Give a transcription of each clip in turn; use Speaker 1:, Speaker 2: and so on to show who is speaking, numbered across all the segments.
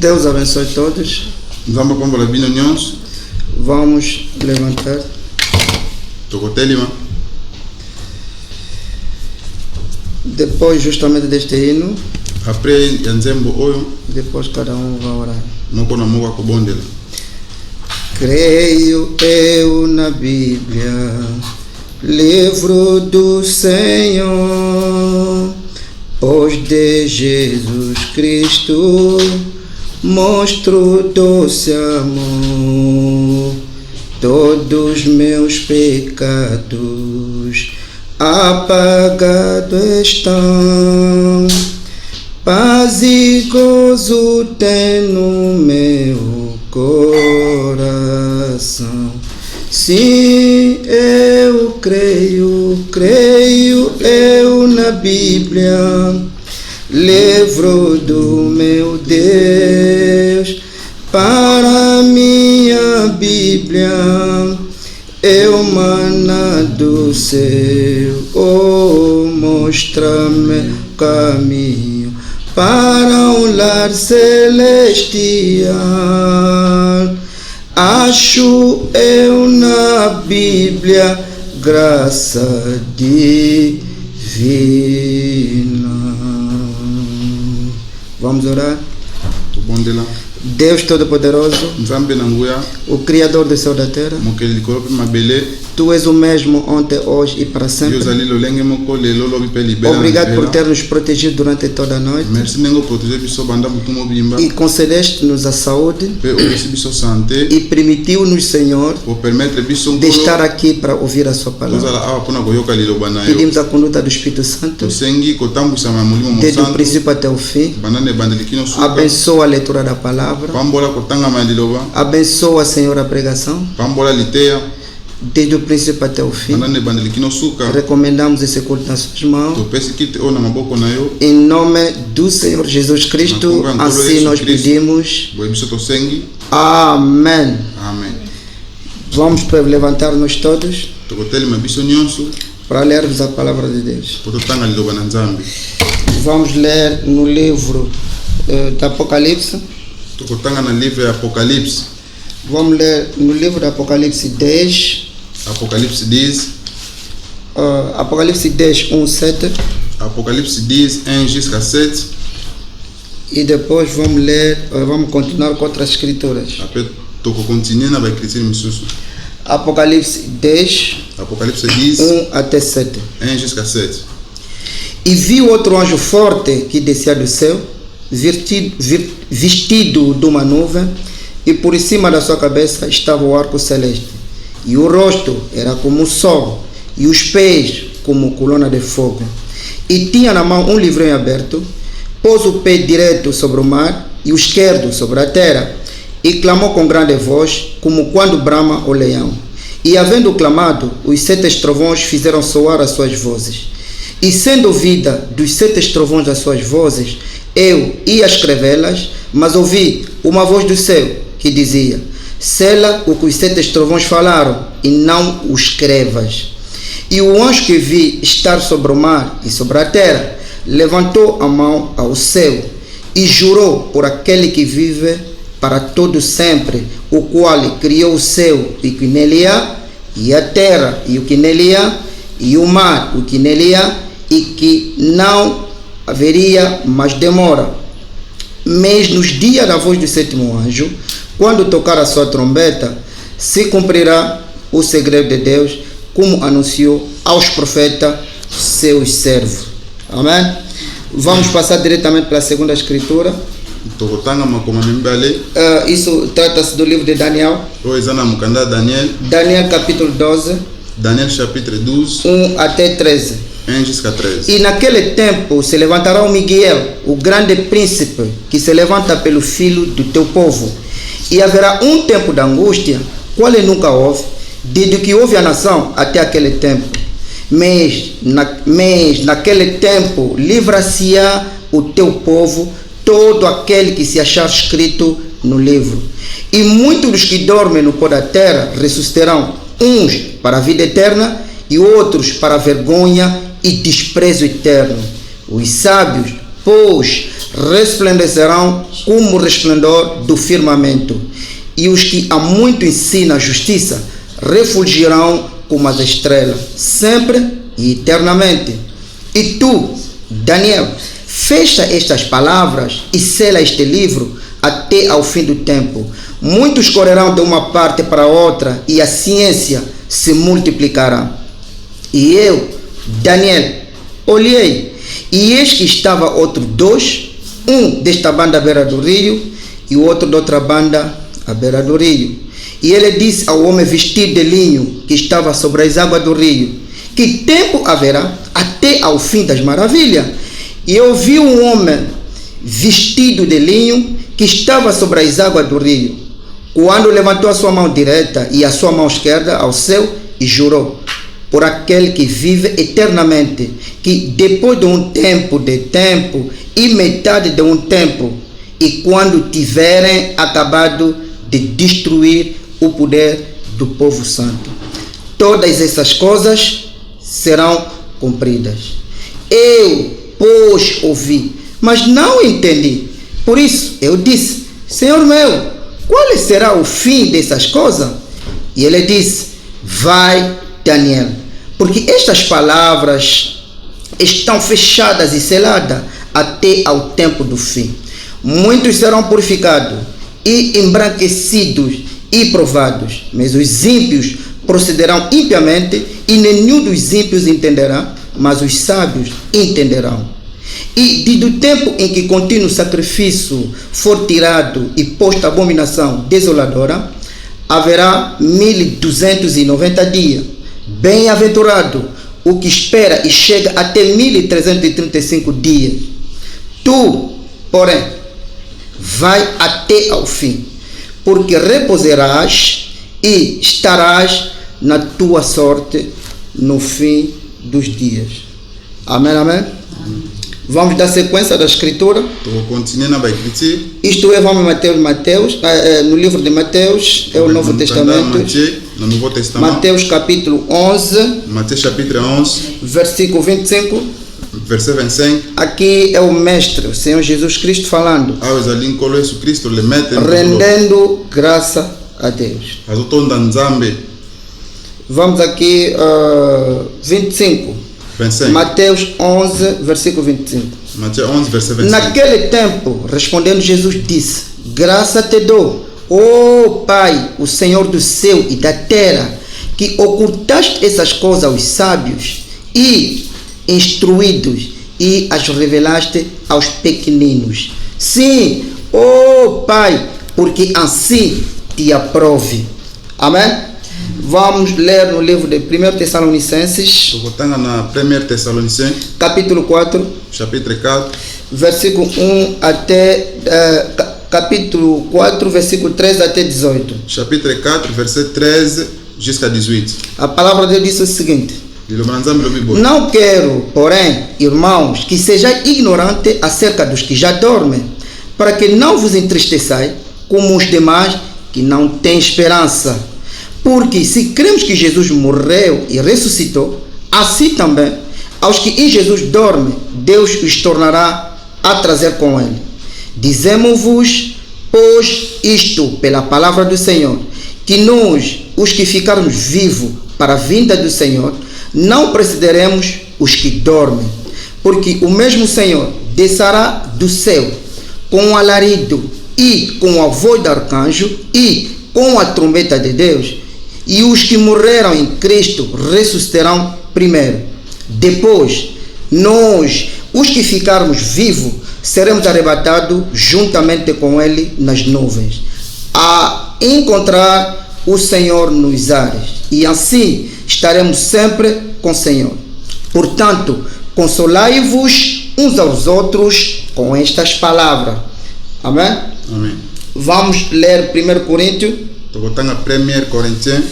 Speaker 1: Deus abençoe todos. Vamos levantar. Depois justamente deste hino, depois cada um vai orar. Creio eu na Bíblia, livro do Senhor, pois de Jesus Cristo mostro doce amor. Todos meus pecados apagados estão, paz e gozo tem no meu coração. Sim, eu creio eu na Bíblia, livro do meu Deus. Para minha Bíblia, eu maná do céu, mostra-me caminho para um lar celestial. Acho eu na Bíblia graça divina. Vamos orar? Deus Todo-Poderoso, o Criador do céu e da terra, Tu és o mesmo ontem, hoje e para sempre. Obrigado por ter nos protegido durante toda a noite e concedeste-nos a saúde e permitiu-nos, Senhor, de estar aqui para ouvir a sua palavra. Pedimos a conduta do Espírito Santo desde o princípio até o fim. Abençoa a leitura da palavra. Abençoa, Senhor, a pregação desde o princípio até o fim. Recomendamos esse culto nas suas mãos. Em nome do Senhor Jesus Cristo, assim nós pedimos. Amém. Vamos levantar-nos todos para lermos a palavra de Deus. Vamos ler no livro do Apocalipse. Vamos ler no livro do Apocalipse 10.
Speaker 2: Apocalipse 10.
Speaker 1: Apocalipse 10, 1, 7.
Speaker 2: Apocalipse 10, 1 jusqu'à 7.
Speaker 1: E depois vamos ler, vamos continuar com outras escrituras. Apocalipse 10.
Speaker 2: Apocalipse 10,
Speaker 1: 1 até 7.
Speaker 2: 1 jusqu'à 7.
Speaker 1: E vi outro anjo forte que descia do céu, vestido de uma nuvem, e por cima da sua cabeça estava o arco celeste. E o rosto era como o sol, e os pés como coluna de fogo. E tinha na mão um livrinho aberto, pôs o pé direito sobre o mar e o esquerdo sobre a terra, e clamou com grande voz, como quando brama o leão. E havendo clamado, os 7 trovões fizeram soar as suas vozes. E sendo ouvida dos 7 trovões das suas vozes, eu ia escrevê-las, mas ouvi uma voz do céu que dizia: sela o que os 7 trovões falaram, e não o escrevas. E o anjo que vi estar sobre o mar e sobre a terra levantou a mão ao céu e jurou por aquele que vive para todo sempre, o qual criou o céu e o que nele há, e a terra e o que nele há, e o mar o que nele há, e que não haveria mais demora. Mas nos dias da voz do 7º anjo, quando tocar a sua trombeta, se cumprirá o segredo de Deus, como anunciou aos profetas, seus servos. Amém? Vamos passar diretamente para a segunda escritura. Isso trata-se do livro de Daniel. Daniel capítulo 12.
Speaker 2: Daniel chapitre 12.
Speaker 1: 1 até 13.
Speaker 2: 1 jusqu'à 13.
Speaker 1: E naquele tempo se levantará o Miguel, o grande príncipe, que se levanta pelo filho do teu povo. E haverá um tempo de angústia, qual nunca houve, desde que houve a nação até aquele tempo. Mas naquele tempo livra-se-á o teu povo, todo aquele que se achar escrito no livro. E muitos dos que dormem no pó da terra ressuscitarão, uns para a vida eterna e outros para a vergonha e desprezo eterno. Os sábios, pois, resplandecerão como o resplendor do firmamento, e os que há muito ensinam a justiça refulgirão como as estrelas, sempre e eternamente. E tu, Daniel, fecha estas palavras e sela este livro até ao fim do tempo. Muitos correrão de uma parte para outra, e a ciência se multiplicará. E eu, Daniel, olhei, e eis que estava outro dois, um desta banda à beira do rio, e o outro de outra banda à beira do rio. E ele disse ao homem vestido de linho, que estava sobre as águas do rio: que tempo haverá até ao fim das maravilhas? E eu vi um homem vestido de linho, que estava sobre as águas do rio, quando levantou a sua mão direita e a sua mão esquerda ao céu, e jurou por aquele que vive eternamente, que depois de um tempo e metade de um tempo, e quando tiverem acabado de destruir o poder do povo santo, todas essas coisas serão cumpridas. Eu, pois, ouvi, mas não entendi. Por isso eu disse: Senhor meu, qual será o fim dessas coisas? E ele disse: vai, Daniel, porque estas palavras estão fechadas e seladas até ao tempo do fim. Muitos serão purificados e embranquecidos e provados, mas os ímpios procederão impiamente, e nenhum dos ímpios entenderá, mas os sábios entenderão. E do tempo em que contínuo sacrifício for tirado e posto a abominação desoladora, haverá 1290 dias. Bem-aventurado o que espera e chega até 1335 dias. Tu, porém, vai até ao fim, porque repousarás e estarás na tua sorte no fim dos dias. Amém, amém? Vamos dar sequência da escritura.
Speaker 2: Vou continuar na escritura.
Speaker 1: Isto é, vamos em Mateus, no livro de Mateus, é o Novo Testamento.
Speaker 2: No Novo Testamento.
Speaker 1: Mateus capítulo 11.
Speaker 2: Mateus capítulo 11.
Speaker 1: Versículo 25.
Speaker 2: Verset 25.
Speaker 1: Aqui é o mestre, o Senhor Jesus Cristo falando. Rendendo graça a Deus. Vamos aqui, 25.
Speaker 2: 25.
Speaker 1: Mateus 11, versículo 25.
Speaker 2: Mateus 11, verset 25.
Speaker 1: Naquele tempo, respondendo Jesus, disse: graça te dou, ó Pai, o Senhor do céu e da terra, que ocultaste essas coisas aos sábios e instruídos, e as revelaste aos pequeninos. Sim, ó Pai, porque assim te aprove. Amém? Vamos ler no livro de 1 Tessalonicenses, capítulo 4, versículo 1 até capítulo 4, versículo 13 até 18.
Speaker 2: Chapitre 4, verset 13 jusqu'à 18.
Speaker 1: A palavra de Deus diz o seguinte: não quero, porém, irmãos, que sejais ignorantes acerca dos que já dormem, para que não vos entristeçais como os demais que não têm esperança. Porque se cremos que Jesus morreu e ressuscitou, assim também aos que em Jesus dormem, Deus os tornará a trazer com ele. Dizemos-vos, pois, isto pela palavra do Senhor, que nós, os que ficarmos vivos para a vinda do Senhor, não precederemos os que dormem. Porque o mesmo Senhor descerá do céu com um alarido e com a voz do arcanjo e com a trombeta de Deus, e os que morreram em Cristo ressuscitarão primeiro. Depois, nós, os que ficarmos vivos, seremos arrebatados juntamente com ele nas nuvens, a encontrar o Senhor nos ares, e assim estaremos sempre com o Senhor. Portanto, consolai-vos uns aos outros com estas palavras. Amém?
Speaker 2: Amém.
Speaker 1: Vamos ler 1 Coríntios.
Speaker 2: 1 Coríntios.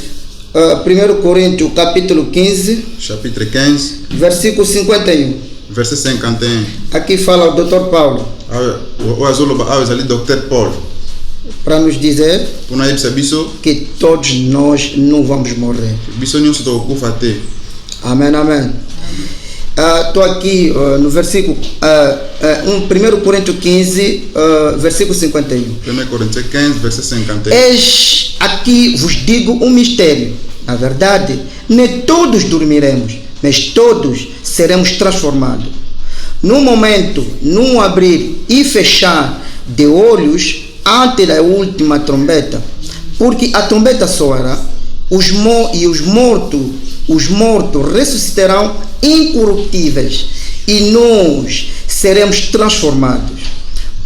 Speaker 1: 1 Coríntios capítulo 15,
Speaker 2: chapitre 15,
Speaker 1: versículo 51.
Speaker 2: Verset 51.
Speaker 1: Aqui fala o Dr. Paulo
Speaker 2: Dr. Paul
Speaker 1: para nos dizer que todos nós não vamos morrer. Amém, amém. Estou aqui no versículo 1 Coríntios 15, versículo 51.
Speaker 2: 1 Coríntios 15, verset 51.
Speaker 1: Eis aqui vos digo um mistério. Na verdade, nem todos dormiremos, mas todos seremos transformados. Num momento, num abrir e fechar de olhos, antes da última trombeta. Porque a trombeta soará, os mortos ressuscitarão incorruptíveis e nós seremos transformados.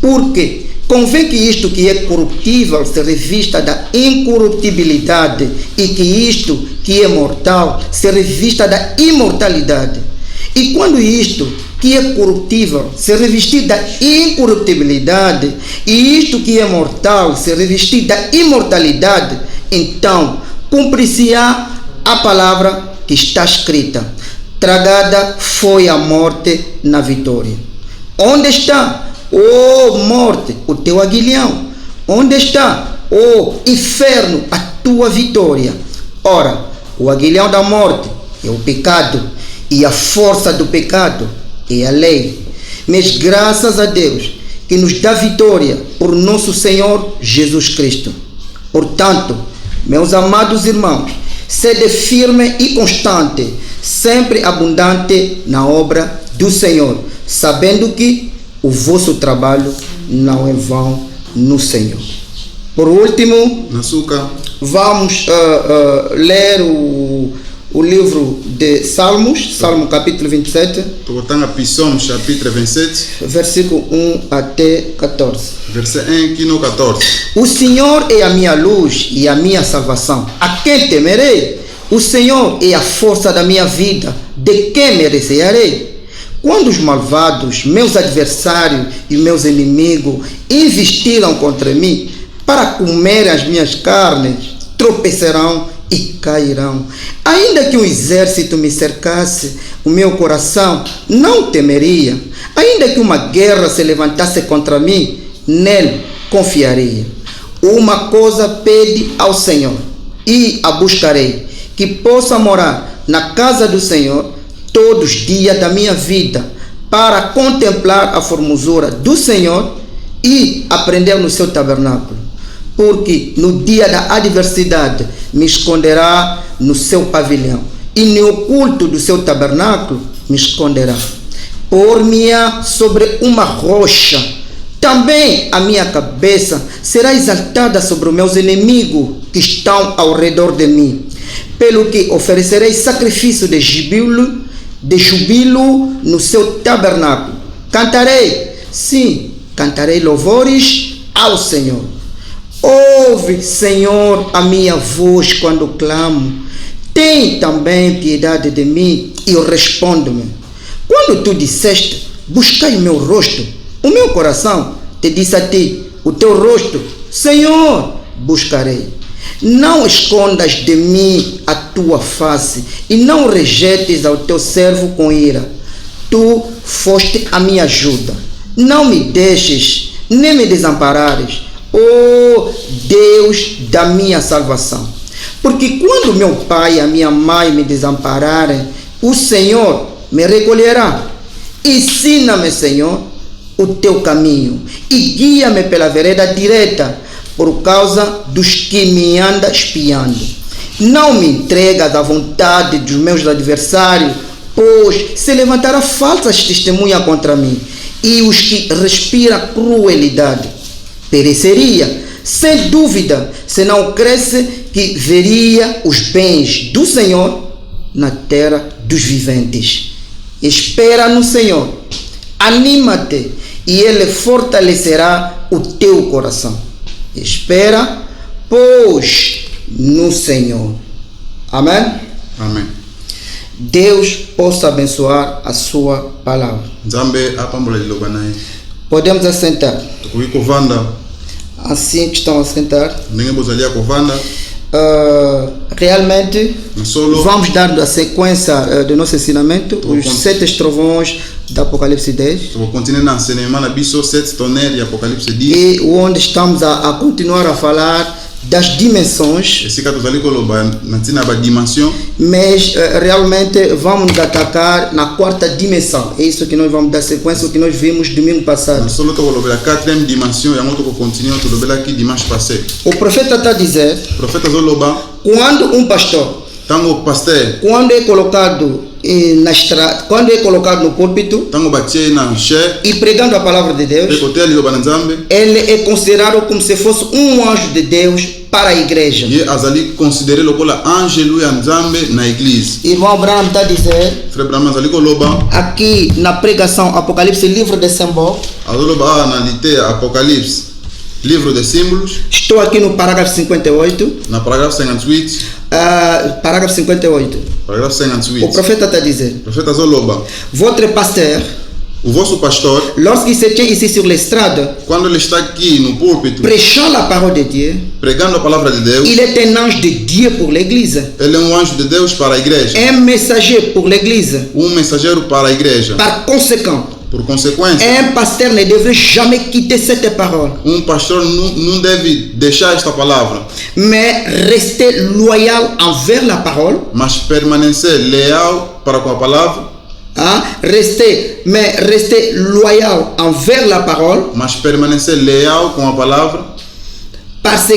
Speaker 1: Porque convém que isto que é corruptível se revista da incorruptibilidade e que isto que é mortal se revista da imortalidade. E quando isto que é corruptível se revestir da incorruptibilidade e isto que é mortal se revestir da imortalidade, então cumprir-se-á a palavra que está escrita: tragada foi a morte na vitória. Onde está, ó morte, o teu aguilhão? Onde está, ó inferno, a tua vitória? Ora, o aguilhão da morte é o pecado, e a força do pecado é a lei. Mas graças a Deus que nos dá vitória por nosso Senhor Jesus Cristo. Portanto, meus amados irmãos, sede firme e constante, sempre abundante na obra do Senhor, sabendo que o vosso trabalho não é vão no Senhor. Por último, vamos ler o livro de Salmos, Salmo capítulo 27,
Speaker 2: Psalm chapitre 27,
Speaker 1: versículo 1 até 14.
Speaker 2: Verset 1 aqui no 14.
Speaker 1: O Senhor é a minha luz e a minha salvação. A quem temerei? O Senhor é a força da minha vida. De quem me recearei? Quando os malvados, meus adversários e meus inimigos investiram contra mim para comer as minhas carnes, tropeçarão e cairão. Ainda que um exército me cercasse, o meu coração não temeria. Ainda que uma guerra se levantasse contra mim, nele confiaria. Uma coisa pede ao Senhor e a buscarei, que possa morar na casa do Senhor todos os dias da minha vida, para contemplar a formosura do Senhor e aprender no seu tabernáculo. Porque no dia da adversidade me esconderá no seu pavilhão, e no oculto do seu tabernáculo me esconderá. Por-me-á sobre uma rocha, também a minha cabeça será exaltada sobre os meus inimigos que estão ao redor de mim. Pelo que oferecerei sacrifício de jubilo no seu tabernáculo. Cantarei, sim, cantarei louvores ao Senhor. Ouve, Senhor, a minha voz quando clamo. Tem também piedade de mim e responde-me. Quando tu disseste, buscai o meu rosto, o meu coração te disse a ti, o teu rosto, Senhor, buscarei. Não escondas de mim a tua face e não rejetes ao teu servo com ira. Tu foste a minha ajuda. Não me deixes, nem me desamparares, ó Deus da minha salvação. Porque quando meu pai e a minha mãe me desampararem, o Senhor me recolherá. Ensina-me, Senhor, o teu caminho e guia-me pela vereda direta, por causa dos que me andam espiando. Não me entregas à vontade dos meus adversários, pois se levantará falsas testemunhas contra mim, e os que respiram crueldade. Pereceria, sem dúvida, se não cresce que veria os bens do Senhor na terra dos viventes. Espera no Senhor, anima-te, e Ele fortalecerá o teu coração. Espera, pois, no Senhor. Amém?
Speaker 2: Amém.
Speaker 1: Deus possa abençoar a sua palavra. Podemos assentar. Assim que estão a sentar. Realmente, vamos dar a sequência do nosso ensinamento, os 7 trovões da Apocalipse 10.
Speaker 2: E
Speaker 1: E onde estamos a continuar a falar das dimensões,
Speaker 2: esika tozali koloba na ntina ba dimension,
Speaker 1: mas realmente vamos nos atacar na quarta dimensão. É isso que nós vamos dar sequência, o que nós vimos domingo passado.
Speaker 2: na solo tokolobela 4e dimension yango tokokontinue tolobelaki dimanche passé.
Speaker 1: O profeta está a dizer,
Speaker 2: Prophète azoloba
Speaker 1: quando um pastor,
Speaker 2: tango pasteur
Speaker 1: quando é colocado na estrada, quando é colocado no púlpito
Speaker 2: tango batie na chair
Speaker 1: e pregando a palavra de
Speaker 2: pe
Speaker 1: Deus,
Speaker 2: koteya liloba na nzambe,
Speaker 1: ele é considerado como se fosse um anjo de Deus para a igreja.
Speaker 2: ye azali considéré lokola angelu ya nzambe na église.
Speaker 1: Irmão Abraão está a dizer
Speaker 2: Frère Branham azali koloba
Speaker 1: aqui na pregação Apocalipse, livro de símbolo,
Speaker 2: azoloba na lité Apocalypse livre des símbolos,
Speaker 1: estou aqui no parágrafo 58,
Speaker 2: na paragraphe 58,
Speaker 1: parágrafo 58.
Speaker 2: paragraphe 58.
Speaker 1: O profeta está a dizer,
Speaker 2: Prophète azoloba
Speaker 1: votre pasteur,
Speaker 2: o vosso pastor,
Speaker 1: lorsqu'il se tient ici sur l'estrade,
Speaker 2: quando ele está aqui no púlpito
Speaker 1: prêchant la parole de Dieu,
Speaker 2: pregando a palavra de Deus,
Speaker 1: il est un ange de Dieu pour l'église,
Speaker 2: ele é anjo de Deus para a igreja,
Speaker 1: un messager pour l'église.
Speaker 2: mensageiro para a igreja.
Speaker 1: Par conséquent,
Speaker 2: Por consequência,
Speaker 1: un pasteur ne devrait jamais quitter cette parole,
Speaker 2: pastor não deve deixar esta palavra,
Speaker 1: mais rester loyal envers la parole,
Speaker 2: mas permanecer leal para com a palavra,
Speaker 1: hein? Rester loyal envers la parole,
Speaker 2: mas permanecer leal com a palavra,
Speaker 1: parce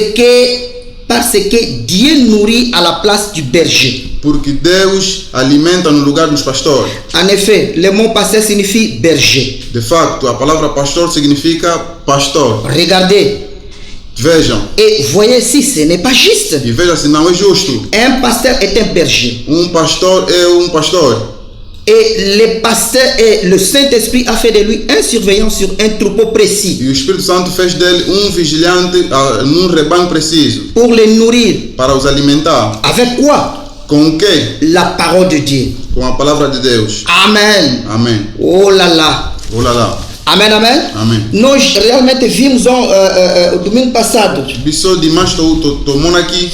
Speaker 1: que Dieu nourrit à la place du berger.
Speaker 2: porque Deus alimenta no lugar dos pastores.
Speaker 1: En effet, le mot pasteur signifie berger.
Speaker 2: De facto, a palavra pastor significa pastor.
Speaker 1: Regardez,
Speaker 2: Vejam,
Speaker 1: et voyez si ce n'est pas juste.
Speaker 2: e veja se não é justo.
Speaker 1: Un pasteur est un berger.
Speaker 2: Pastor é pastor.
Speaker 1: Et le pasteur et le Saint-Esprit a fait de lui un surveillant sur un troupeau précis
Speaker 2: E o Espírito Santo fez dele vigilante num rebanho preciso
Speaker 1: pour les nourrir.
Speaker 2: para os alimentar.
Speaker 1: Avec quoi?
Speaker 2: Com o quê?
Speaker 1: La parole de Dieu.
Speaker 2: Com a palavra de Deus.
Speaker 1: Amen.
Speaker 2: Amém.
Speaker 1: Oh là là.
Speaker 2: Oh lá lá.
Speaker 1: Amen, amen.
Speaker 2: Amém.
Speaker 1: Nós realmente vimos o domingo passado.
Speaker 2: Biso dimanche tomou aqui.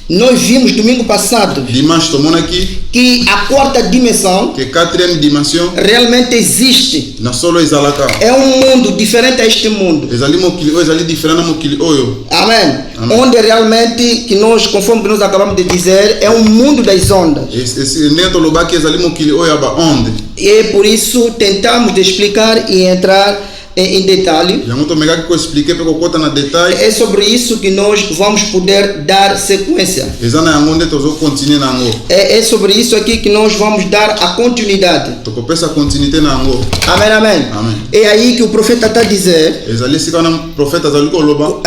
Speaker 1: Nós vimos domingo passado
Speaker 2: Dimanche tomou aqui
Speaker 1: que a quarta dimensão
Speaker 2: que 4e dimensão
Speaker 1: realmente existe.
Speaker 2: na solo exalaka.
Speaker 1: É um mundo diferente a este mundo.
Speaker 2: Exali diferente mokili oyo.
Speaker 1: Amen.
Speaker 2: Amém.
Speaker 1: Onde realmente que nós, conforme que nós acabamos de dizer, é um mundo das ondas.
Speaker 2: Esse neto lobaki exali mokili oyo aba onde.
Speaker 1: E por isso tentamos de explicar e entrar em detalhe.
Speaker 2: Yango to mega ko expliquer pe ko kota na detalhe.
Speaker 1: É sobre isso que nós vamos poder dar sequência.
Speaker 2: Ezana yango nde tozo continuer nango.
Speaker 1: É sobre isso aqui que nós vamos dar a continuidade.
Speaker 2: To kopesa continuité nango.
Speaker 1: Amém, amém.
Speaker 2: Amém.
Speaker 1: É aí que o profeta está a dizer.
Speaker 2: Ezali sika na profeta azali ko loba.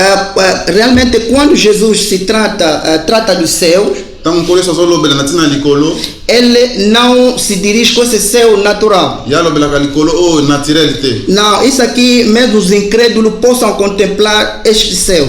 Speaker 1: Realmente quando Jesus se trata dos céus,
Speaker 2: Tango kole so lobela na tina likolo.
Speaker 1: ele não se dirige com esse céu natural.
Speaker 2: Ya lobela ka likolo o naturalité.
Speaker 1: Não, isso aqui mesmo os incrédulos possam contemplar este céu.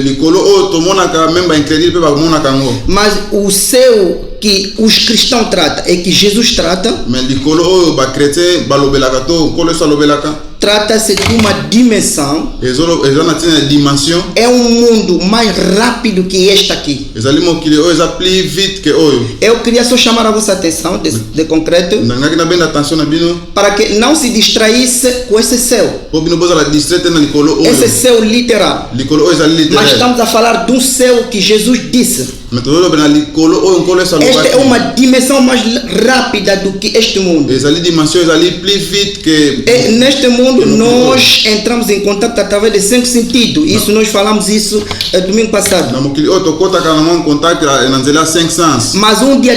Speaker 2: Likolo o to monaka memba incrédule pe ba monaka ngo.
Speaker 1: Mas o céu que os cristãos tratam e que Jesus trata,
Speaker 2: Mais likolo o ba chrétien ba lobela ka to kole so lobela ka.
Speaker 1: trata-se de uma dimensão.
Speaker 2: Ezana tina dimension.
Speaker 1: É um mundo mais rápido que este aqui.
Speaker 2: Ezali mokili oyo eza plus vite que oyo.
Speaker 1: Eu queria só chamar a vossa atenção de concreto
Speaker 2: Nangaki na benda attention na bino.
Speaker 1: para que não se distraísse com esse céu.
Speaker 2: Po bino boza la distraite na likolo oyo.
Speaker 1: Esse céu literal.
Speaker 2: Likolo oyo ezali
Speaker 1: Mas
Speaker 2: littéraire.
Speaker 1: estamos a falar de um céu que Jesus disse.
Speaker 2: Mais to lobela likolo oyo nkolo esa
Speaker 1: Esta
Speaker 2: lobaki.
Speaker 1: é uma dimensão mais rápida do que este mundo.
Speaker 2: Ezali dimension ezali plus vite que.
Speaker 1: E neste mundo nós entramos em contato através de 5 sentidos. Isso nós falamos isso domingo passado.
Speaker 2: Na mokili oyo tokotaka na mwa contact na nzela 5 sens.
Speaker 1: Mas um dia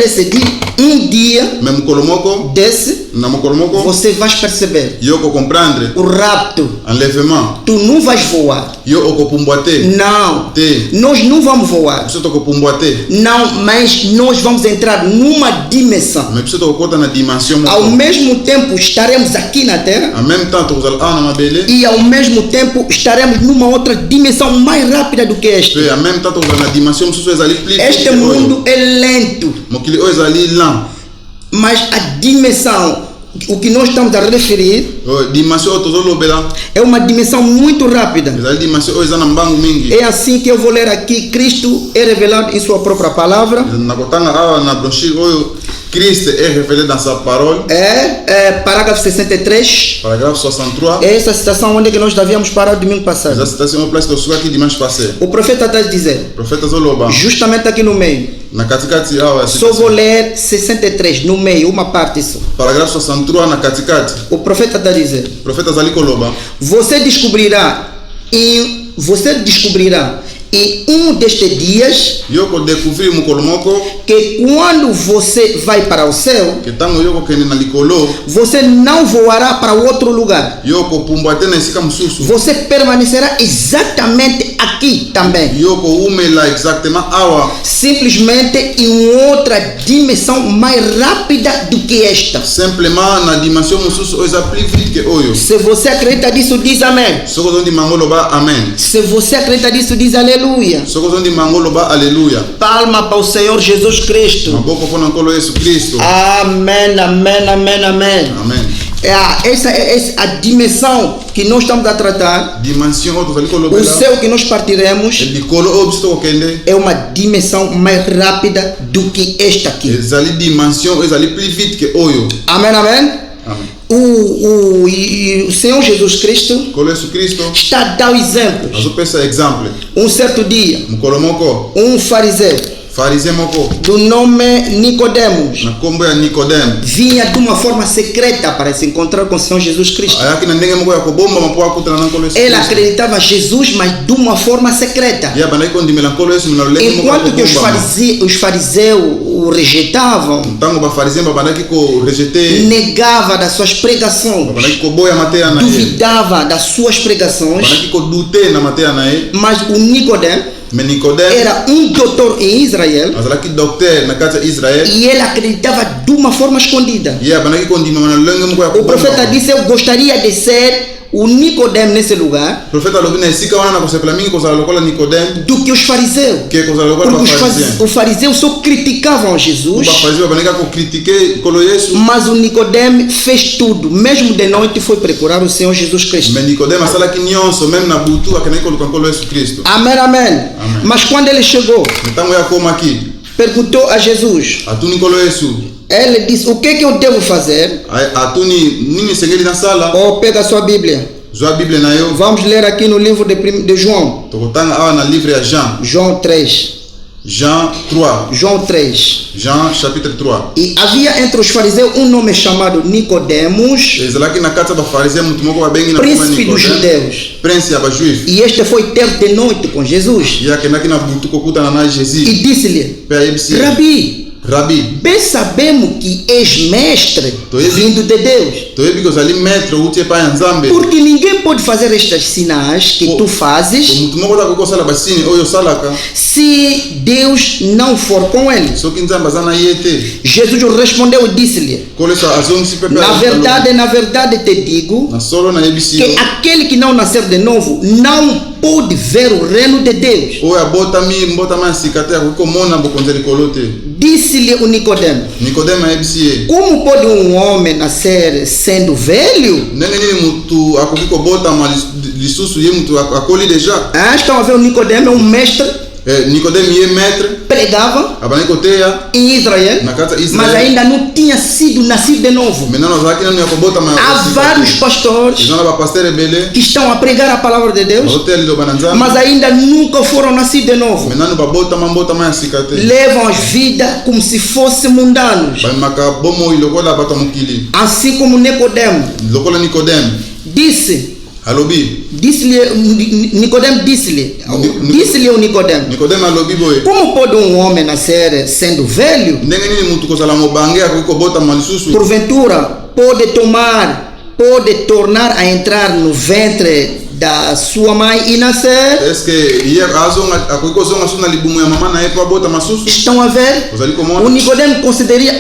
Speaker 2: Mais mokolo moko
Speaker 1: desse,
Speaker 2: na mokolo moko
Speaker 1: você vai perceber
Speaker 2: yo ko comprendre
Speaker 1: o rapto.
Speaker 2: enlèvement.
Speaker 1: Tu não vais voar.
Speaker 2: Yo okopumbwa te.
Speaker 1: Não.
Speaker 2: Te.
Speaker 1: Nós não vamos voar.
Speaker 2: Biso tokopumbwa te.
Speaker 1: Não, mas nós vamos entrar numa dimensão.
Speaker 2: Mais biso tokokota na dimension
Speaker 1: Ao
Speaker 2: moko.
Speaker 1: mesmo tempo estaremos aqui na Terra
Speaker 2: En même temps tokozala awa na mabele.
Speaker 1: e ao mesmo tempo estaremos numa outra dimensão mais rápida do que esta.
Speaker 2: Pe en même temps tokozala na dimension mosusu ezali plus vite
Speaker 1: Este
Speaker 2: que oyo.
Speaker 1: mundo é lento,
Speaker 2: Mokili oyo ezali lent.
Speaker 1: mas a dimensão, o que nós estamos a referir,
Speaker 2: Dimension oyo tozolobela
Speaker 1: é uma dimensão muito rápida.
Speaker 2: ezali dimension oyo eza na mbangu mingi.
Speaker 1: É assim que eu vou ler aqui. Cristo é revelado em sua própria palavra.
Speaker 2: nakotanga awa na brochure oyo Christ est révélé dans sa parole.
Speaker 1: Parágrafo 63.
Speaker 2: Paragraphe 63.
Speaker 1: É essa citação onde que nós havíamos parado domingo passado.
Speaker 2: La citation est place que je suis dimanche passé.
Speaker 1: O profeta está dizendo,
Speaker 2: Le prophète Azoloba.
Speaker 1: justamente aqui no meio,
Speaker 2: Na katikati awa
Speaker 1: só vou ler 63, no meio, uma parte só.
Speaker 2: Paragraphe 63 na katikati.
Speaker 1: O profeta está dizendo,
Speaker 2: Le prophète Azali Koloba.
Speaker 1: você descobrirá em destes dias
Speaker 2: Yoko découvrir mukolo moko
Speaker 1: que quando você vai para o céu,
Speaker 2: que tango yoko kende na likolo
Speaker 1: você não voará para outro lugar.
Speaker 2: yoko pumbate na esika mususu.
Speaker 1: Você permanecerá exatamente aqui também.
Speaker 2: Yoko umela exactement awa.
Speaker 1: Simplesmente em outra dimensão mais rápida do que esta.
Speaker 2: Simplement na dimension mususu eza plus vite que oyo.
Speaker 1: Se você acredita nisso, diz amém.
Speaker 2: Soko zondi mangoloba amen.
Speaker 1: Se você acredita nisso, diz aleluia.
Speaker 2: Soko zondi mangoloba alleluia.
Speaker 1: Palma para o Senhor Jesus Cristo.
Speaker 2: Maboko pona nkolo Yesu Kristo.
Speaker 1: Amém, amém, amém, amém.
Speaker 2: Amen.
Speaker 1: Essa é a dimensão que nós estamos a tratar.
Speaker 2: Dimension oto zali
Speaker 1: O
Speaker 2: kolobela.
Speaker 1: céu que nós partiremos
Speaker 2: Likolo obsto kende.
Speaker 1: é uma dimensão mais rápida do que esta aqui.
Speaker 2: Ezali dimension ezali plus vite que oyo.
Speaker 1: Amém, amém.
Speaker 2: Amen.
Speaker 1: O Senhor Jesus Cristo
Speaker 2: Kolo Yesu Kristo.
Speaker 1: está a dar exemplos.
Speaker 2: Azopesa exemple.
Speaker 1: Certo dia,
Speaker 2: Mukolo moko.
Speaker 1: fariseu
Speaker 2: Fariseu moko.
Speaker 1: do nome Nicodemos
Speaker 2: Na kombo ya Nicodème.
Speaker 1: vinha de uma forma secreta para se encontrar com o Senhor Jesus Cristo.
Speaker 2: Ayaki na ndenge moko ya kobomba mapo akutana na nkolo Yesu
Speaker 1: Ele
Speaker 2: Kristo.
Speaker 1: acreditava em Jesus, mas de uma forma secreta.
Speaker 2: Ya bandaki kondimela nkolo Yesu na lolenge moko ya
Speaker 1: Enquanto que
Speaker 2: kobomba.
Speaker 1: os fariseus o rejeitavam,
Speaker 2: Ntango bafarisien babandaki korejete,
Speaker 1: negava das suas pregações,
Speaker 2: babandaki koboya mateya na ye,
Speaker 1: duvidava das suas pregações,
Speaker 2: babandaki kodute na mateya na ye.
Speaker 1: mas o Nicodemo
Speaker 2: Me Nicodème
Speaker 1: era doutor em Israel
Speaker 2: azalaki docteur na kati ya Israel.
Speaker 1: e ele acreditava de uma forma escondida.
Speaker 2: Ye abandaki kondima na lolenge moko ya
Speaker 1: O profeta
Speaker 2: kobomba.
Speaker 1: disse: eu gostaria de ser o Nicodemo nesse lugar
Speaker 2: Profeta alobi na esika wana na kosepela mingi kozala lokola Nicodème
Speaker 1: do que os fariseus.
Speaker 2: ke kozala lokola
Speaker 1: Porque
Speaker 2: bafarisien.
Speaker 1: os fariseus só criticavam Jesus,
Speaker 2: Bafarisien babandaki kokritike nkolo Yesu.
Speaker 1: mas o Nicodemo fez tudo, mesmo de noite foi procurar o Senhor Jesus Cristo.
Speaker 2: Me Nicodème asalaki nyonso meme na butu akendaki koluka nkolo Yesu Kristo.
Speaker 1: Amém, amém.
Speaker 2: Amém.
Speaker 1: Mas quando ele chegou,
Speaker 2: Ntango ya akomaki
Speaker 1: perguntou a Jesus,
Speaker 2: atuni nkolo Yesu,
Speaker 1: ele disse: o que eu devo fazer?
Speaker 2: atuni nini esengeli nasala.
Speaker 1: Ou pega a sua Bíblia.
Speaker 2: Zwa Bible na yo.
Speaker 1: Vamos ler aqui no livro de João.
Speaker 2: Tokotanga awa na livre ya Jean.
Speaker 1: João 3.
Speaker 2: Jean 3.
Speaker 1: João 3.
Speaker 2: Jean chapitre 3.
Speaker 1: E havia entre os fariseus nome chamado Nicodemos,
Speaker 2: Ezalaki na kati ya bafarisien mutu moko babengi na kombo
Speaker 1: príncipe dos
Speaker 2: Nicodème,
Speaker 1: judeus.
Speaker 2: prince ya bajuif.
Speaker 1: E este foi ter de noite com Jesus.
Speaker 2: Ye akendaki na butu kokutana na
Speaker 1: E
Speaker 2: Jésus.
Speaker 1: disse-lhe:
Speaker 2: Mpe ayebisi ye,
Speaker 1: Rabi,
Speaker 2: Rabi,
Speaker 1: bem sabemos que és mestre
Speaker 2: Tô ele-
Speaker 1: vindo de Deus.
Speaker 2: toyebi ke ozali maître outi epai ya Nzambe.
Speaker 1: Porque ninguém pode fazer estas sinais que tu fazes
Speaker 2: Mutu moko otakoki kosala basini oyo osalaka
Speaker 1: se Deus não for com ele.
Speaker 2: soki Nzambe aza na ye te.
Speaker 1: Jesus respondeu e disse-lhe:
Speaker 2: Kolo Yesu azongisi mpe mpe
Speaker 1: na verdade te digo
Speaker 2: na solo nayebisi
Speaker 1: que
Speaker 2: yo
Speaker 1: aquele que não nascer de novo não pode ver o reino de Deus.
Speaker 2: oyo abotami mbotama ya sika te akoki komona bokonzi ya likolo te.
Speaker 1: Disse-lhe o Nicodemo:
Speaker 2: Nikodeme ayebisi ye,
Speaker 1: como pode homem nascer sendo velho?
Speaker 2: ndenge nini mutu akoki kobotama lisusu ye mutu akoli deja.
Speaker 1: Estão a ver, o Nicodemo é mestre,
Speaker 2: Nikodeme ye maître
Speaker 1: pregava
Speaker 2: abandaki koteya
Speaker 1: em Israel,
Speaker 2: na kati ya
Speaker 1: mas
Speaker 2: Israel.
Speaker 1: ainda não tinha sido nascido de novo.
Speaker 2: Maintenant azalaki nanu ya kobotama ya
Speaker 1: Há
Speaker 2: kosika
Speaker 1: vários
Speaker 2: te.
Speaker 1: pastores
Speaker 2: eza na bapaster ebele
Speaker 1: que estão a pregar a palavra de Deus,
Speaker 2: bazoteya liloba na Nzambe,
Speaker 1: mas ainda nunca foram nascidos de novo.
Speaker 2: maintenant babotama mbotama ya sika te.
Speaker 1: Levam as vidas como se fossem mundanos.
Speaker 2: Bamemaka bomoi lokola bato ya mokili
Speaker 1: Assim como Nicodemo
Speaker 2: lokola Nikodeme alobi.
Speaker 1: Nicodemo disse-lhe o Nicodemo:
Speaker 2: Nikodeme alobi boye,
Speaker 1: como pode homem nascer sendo velho?
Speaker 2: ndenge nini mutu kozala mobange akoki kobotama lisusu?
Speaker 1: Porventura pode tornar a entrar no ventre da sua mãe e nascer?
Speaker 2: Eske ye akoki kozonga so na libumu ya mama na ye po abotama susu?
Speaker 1: Estão a ver?
Speaker 2: Ozali
Speaker 1: O
Speaker 2: komona
Speaker 1: Nicodemo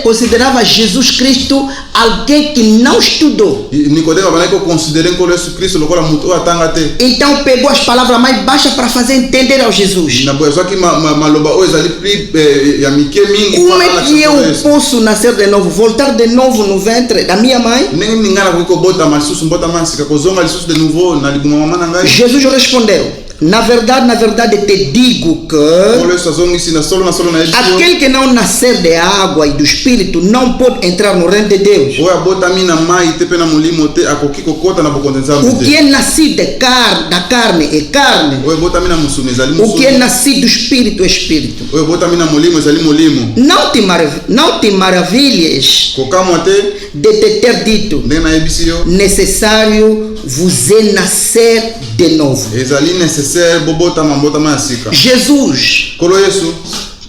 Speaker 1: considerava Jesus Cristo alguém que não estudou.
Speaker 2: Nikodeme abandaki koconsidere nkolo Yesu Kristo lokola mutu oyo atanga te.
Speaker 1: Então pegou as palavras mais baixas para fazer entender ao Jesus.
Speaker 2: Na boye azwaki maloba oyo ezali plus ya mike mingi.
Speaker 1: Como é que eu posso nascer de novo, voltar de novo no ventre da minha mãe?
Speaker 2: ndenge nini ngai nakoki kobotama lisusu mbotama ya sika kozonga lisusu de nouveau na libumu ya mama na ngai?
Speaker 1: Jesus respondeu: Na verdade, te digo que
Speaker 2: Kolo so azongisi na solo na yebisi yo.
Speaker 1: aquele que não nascer de água e do Espírito não pode entrar no reino de Deus.
Speaker 2: Oyo abotami na mai te pe na molimo te akoki kokota na bokonzi nzambe
Speaker 1: O que
Speaker 2: te.
Speaker 1: é nascido da carne é carne.
Speaker 2: Oyo abotami na musuni ezali
Speaker 1: O que é
Speaker 2: musuni.
Speaker 1: nascido do Espírito é Espírito.
Speaker 2: Oyo abotami na molimo ezali molimo.
Speaker 1: Não te maravilhes
Speaker 2: Kokamwa te
Speaker 1: de te ter dito:
Speaker 2: ndenge na yebisi yo.
Speaker 1: necessário vous est nascer de novo.
Speaker 2: Ezali nécessaire bobotama mbotama ya sika.
Speaker 1: Jesus
Speaker 2: Kolo Yesu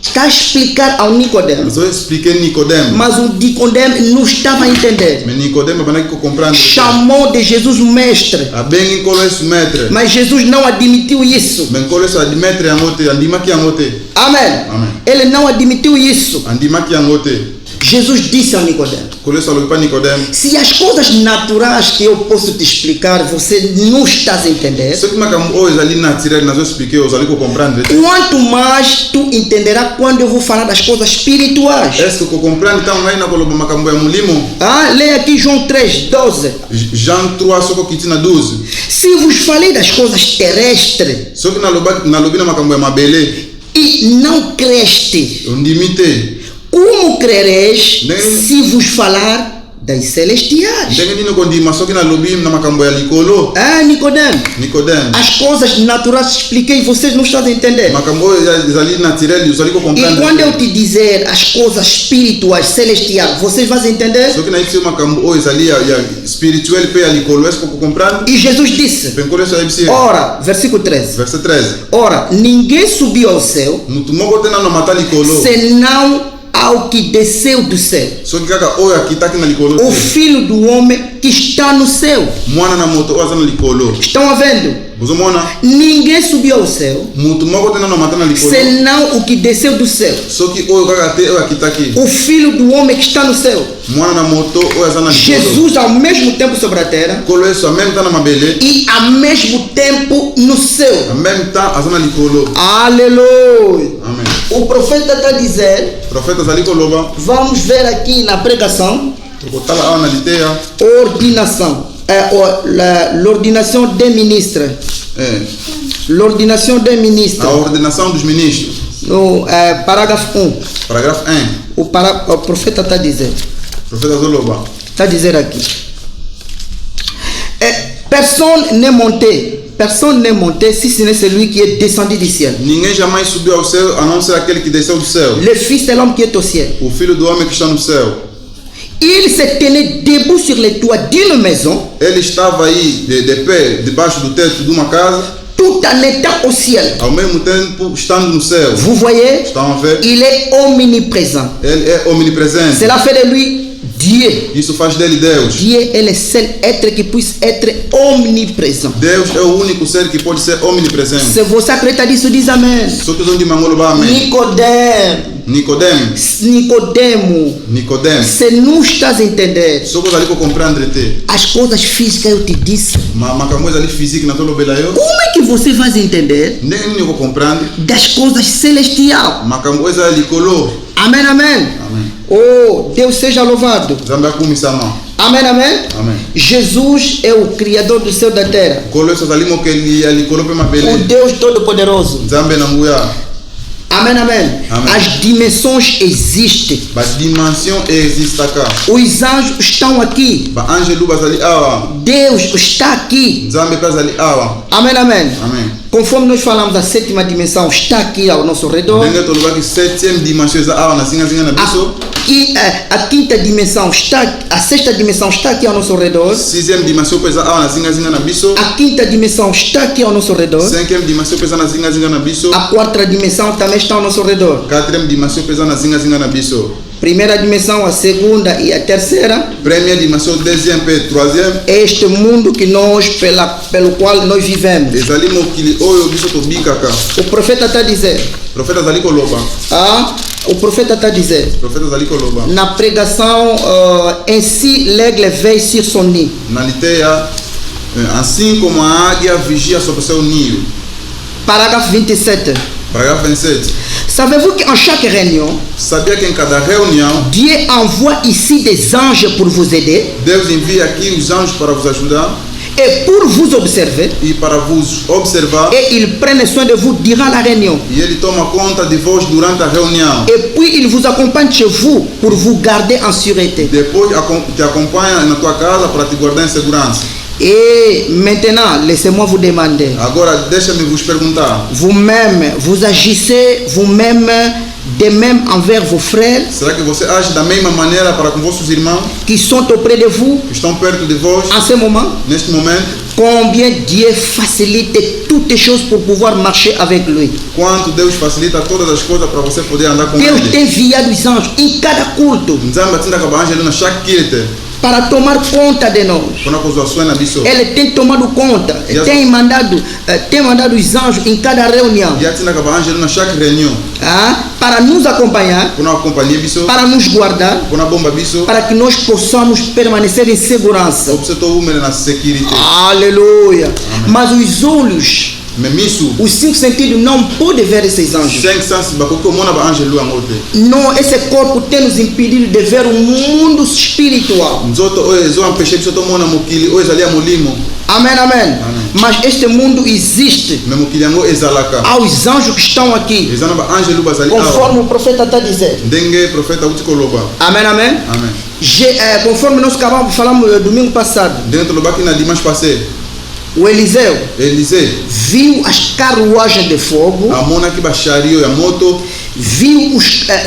Speaker 1: está a explicar ao Nicodemo,
Speaker 2: azo expliquer Nicodème.
Speaker 1: mas o Nicodemo não estava a entender.
Speaker 2: Mais Nicodème abandaki comprendre.
Speaker 1: Chamou de Jesus mestre,
Speaker 2: Abengi Kolo Yesu maître.
Speaker 1: mas Jesus não admitiu isso.
Speaker 2: Mais Kolo Yesu admettre yango te, andimaki yango te.
Speaker 1: Amém.
Speaker 2: Amen.
Speaker 1: Ele não admitiu isso.
Speaker 2: Andimaki yango te.
Speaker 1: Jesus disse ao Nicodemo:
Speaker 2: Kolo Yesu alobi pa Nicodème.
Speaker 1: se as coisas naturais que eu posso te explicar você não estás a entender,
Speaker 2: Soki makambo oyo ezali naturel nazo expliquer ozali ko comprendre te.
Speaker 1: quanto mais tu entenderás quando eu vou falar das coisas espirituais.
Speaker 2: Est-ce que ko comprendre ntango ngai nakoloba makambo ya molimo?
Speaker 1: Leia aqui João 3:12.
Speaker 2: Jean 3 soko kiti na 12.
Speaker 1: Se vos falei das coisas terrestres
Speaker 2: Soki nalobi na makambo ya mabele
Speaker 1: e não creste,
Speaker 2: ondimi te.
Speaker 1: como crereis
Speaker 2: Nem-
Speaker 1: se vos falar das celestiais?
Speaker 2: Ndenge nini kondima soki nalobi na makambo ya likolo?
Speaker 1: Nicodemo,
Speaker 2: Nicodème.
Speaker 1: as coisas naturais expliquei, vocês não estão a entender.
Speaker 2: Makambo oyo ezali naturel ozali ko
Speaker 1: E
Speaker 2: comprendre.
Speaker 1: quando eu te dizer as coisas espirituais, celestiais, vocês vão entender?
Speaker 2: Soki nayebisi yo makambo oyo ezali ya spirituel pe ya likolo, est-ce que ko comprendre?
Speaker 1: E Jesus disse,
Speaker 2: Penkolo Yesu ayebisi ye.
Speaker 1: ora, versículo 13,
Speaker 2: Verset 13.
Speaker 1: ora, ninguém subiu ao céu,
Speaker 2: Mutu moko te nano mata likolo.
Speaker 1: senão ao que desceu do céu,
Speaker 2: Soki kaka oyo akitaki na likolo
Speaker 1: o
Speaker 2: te.
Speaker 1: Filho do Homem que está no céu.
Speaker 2: Mwana na moto oyo aza na likolo.
Speaker 1: Estão vendo?
Speaker 2: Bozomona?
Speaker 1: Ninguém subiu ao céu,
Speaker 2: Mutu moko te nano mata na likolo.
Speaker 1: senão o que desceu do céu,
Speaker 2: Soki oyo kaka te oyo akitaki.
Speaker 1: o Filho do Homem que está no céu.
Speaker 2: Mwana na moto oyo aza na likolo.
Speaker 1: Jesus ao mesmo tempo sobre a terra
Speaker 2: Kolo Yesu en même temps na mabele.
Speaker 1: e ao mesmo tempo no céu.
Speaker 2: En même temps aza na likolo.
Speaker 1: Aleluia.
Speaker 2: Amen.
Speaker 1: O profeta está dizendo,
Speaker 2: Profeta azali koloba.
Speaker 1: vamos ver aqui na pregação,
Speaker 2: Tokotala awa na liteya.
Speaker 1: ordinação, l'ordination des ministres, l'ordination des ministres,
Speaker 2: A ordenação dos ministros.
Speaker 1: no parágrafo 1,
Speaker 2: Parágrafo 1.
Speaker 1: o profeta está dizendo,
Speaker 2: Profeta Zoloba.
Speaker 1: está dizendo aqui, personne n'est monté si ce n'est celui qui est descendu du ciel.
Speaker 2: Ninguém jamais subiu ao céu a não ser aquele que desceu do céu.
Speaker 1: Le Fils de l'homme qui est au ciel.
Speaker 2: O filho do homem que está no céu.
Speaker 1: Il se tenait debout sur les toits d'une maison,
Speaker 2: Ele estava aí de pé, debaixo do teto de uma casa,
Speaker 1: tout en étant au ciel.
Speaker 2: ao mesmo tempo estando no céu.
Speaker 1: Vous voyez,
Speaker 2: Estão a ver?
Speaker 1: il est omniprésent.
Speaker 2: Ele é omnipresente.
Speaker 1: Cela fait de lui Dieu.
Speaker 2: Isso faz dele Deus.
Speaker 1: Dieu est le seul être qui puisse être omniprésent.
Speaker 2: Deus é o único ser que pode ser omnipresente.
Speaker 1: Se você acredita nisso, diz amém.
Speaker 2: Só que os de Mangolo ba amém.
Speaker 1: Nicodemo,
Speaker 2: Nicodème.
Speaker 1: se não estás a entender
Speaker 2: Só que os ali que compreender te.
Speaker 1: as coisas físicas eu te disse,
Speaker 2: Makambo ali físico na tolo bela eu.
Speaker 1: como é que você vai entender
Speaker 2: Nem eu compreendo.
Speaker 1: das coisas celestiais?
Speaker 2: Makambo ali colo.
Speaker 1: Amém, amém.
Speaker 2: Amém.
Speaker 1: Oh, Deus seja louvado.
Speaker 2: Zambé kumisama.
Speaker 1: Amém, amém.
Speaker 2: Amém.
Speaker 1: Jesus é o Criador do céu e da terra,
Speaker 2: Kolo eso ali mo que ali colo pe
Speaker 1: o
Speaker 2: mabele.
Speaker 1: Deus Todo-Poderoso.
Speaker 2: Zambé na muya.
Speaker 1: Amém, amém.
Speaker 2: Amém.
Speaker 1: As dimensões existem.
Speaker 2: Ba dimension existe cá.
Speaker 1: Os anjos estão aqui.
Speaker 2: Ba angelu bazali awa.
Speaker 1: Deus está aqui.
Speaker 2: Zambé bazali awa.
Speaker 1: Amém, amém.
Speaker 2: Amém.
Speaker 1: Conforme nós falamos, a sétima dimensão está aqui ao nosso redor.
Speaker 2: Dengue tolo ba que septième dimension za awa na singa na biso.
Speaker 1: A quinta dimensão está, a sexta dimensão está aqui ao nosso redor.
Speaker 2: Sixième dimension pesa awa na singa na biso.
Speaker 1: A quinta dimensão está aqui ao nosso redor.
Speaker 2: Cinquième dimension pesa na singa na biso.
Speaker 1: A quarta dimensão também está ao nosso redor.
Speaker 2: Quatrième dimension pesa na singa na biso.
Speaker 1: Primeira dimensão, a segunda e a terceira.
Speaker 2: Première dimension, deuxième et troisième.
Speaker 1: É este mundo que nós, pelo qual nós vivemos.
Speaker 2: Ezali mokili oyo biso to bikaka.
Speaker 1: O profeta está dizendo.
Speaker 2: Profeta zali koloba.
Speaker 1: O profeta está dizendo.
Speaker 2: Profeta zali koloba.
Speaker 1: Na pregação, ainsi l'aigle veille sur son nid.
Speaker 2: Na liteia, assim como a águia vigia sobre seu ninho.
Speaker 1: Parágrafo 27.
Speaker 2: Parágrafo 27.
Speaker 1: Savez-vous qu'en chaque réunion,
Speaker 2: Sabia que em cada reunião,
Speaker 1: Dieu envoie ici des anges pour vous aider?
Speaker 2: Deus envia aqui os anjos para vos ajudar.
Speaker 1: et pour vous observer,
Speaker 2: e para vos observar,
Speaker 1: et ils prennent soin de vous durant la réunion.
Speaker 2: e ele toma conta de vós durante a reunião.
Speaker 1: Et puis il vous accompagne chez vous pour vous garder en sûreté.
Speaker 2: Depois te acompanha na tua casa para te guardar em segurança.
Speaker 1: Et maintenant, laissez-moi vous demander,
Speaker 2: Agora deixa-me vos perguntar,
Speaker 1: vous-même, vous agissez vous-même de même envers vos frères
Speaker 2: será que você age da mesma maneira para com vossos irmãos
Speaker 1: qui sont auprès de vous
Speaker 2: que estão perto de vós
Speaker 1: en ce moment?
Speaker 2: neste momento?
Speaker 1: Combien Dieu facilite toutes les choses pour pouvoir marcher avec lui.
Speaker 2: Quanto Deus facilita todas as coisas para você poder andar com
Speaker 1: Deus
Speaker 2: ele.
Speaker 1: tem enviado os anjos em cada culto
Speaker 2: Nzambe atinda akaba anjelo na chaque kilte
Speaker 1: para tomar conta de nós.
Speaker 2: kuna kozwa na biso.
Speaker 1: Ele tem tomado conta,
Speaker 2: Yes.
Speaker 1: tem mandado os anjos em cada reunião,
Speaker 2: E atinda akaba anjelo na chaque reunião
Speaker 1: para nos acompanhar,
Speaker 2: kuna acompanhar biso,
Speaker 1: para nos guardar,
Speaker 2: kuna bomba biso,
Speaker 1: para que nós possamos permanecer em segurança.
Speaker 2: você to umele na security.
Speaker 1: Aleluia.
Speaker 2: Amém.
Speaker 1: Mas os olhos,
Speaker 2: Mais miso
Speaker 1: os 5 sentidos não podem ver esses anjos.
Speaker 2: 5 sens bakoko mona ba anjelo angote.
Speaker 1: Não, esse corpo tem nos impedido de ver o mundo espiritual.
Speaker 2: Nzoto oyo ezo empêcher biso to mona mokili oyo ezali ya molimo.
Speaker 1: Amém, amém.
Speaker 2: Amém.
Speaker 1: Mas este mundo existe.
Speaker 2: Mais mokili yango ezalaka.
Speaker 1: Há os anjos que estão aqui,
Speaker 2: Ezana ba anjelo bazali
Speaker 1: conforme
Speaker 2: awa.
Speaker 1: o profeta está dizendo.
Speaker 2: Ndenge profeta uti koloba.
Speaker 1: Amém, amém.
Speaker 2: Amen.
Speaker 1: Conforme nós acabamos de falar domingo passado,
Speaker 2: Ndenge tolobaki na dimanche passé,
Speaker 1: o Eliseu
Speaker 2: Élisée
Speaker 1: viu as carruagens de fogo,
Speaker 2: amonaki ba chariot ya moto,
Speaker 1: viu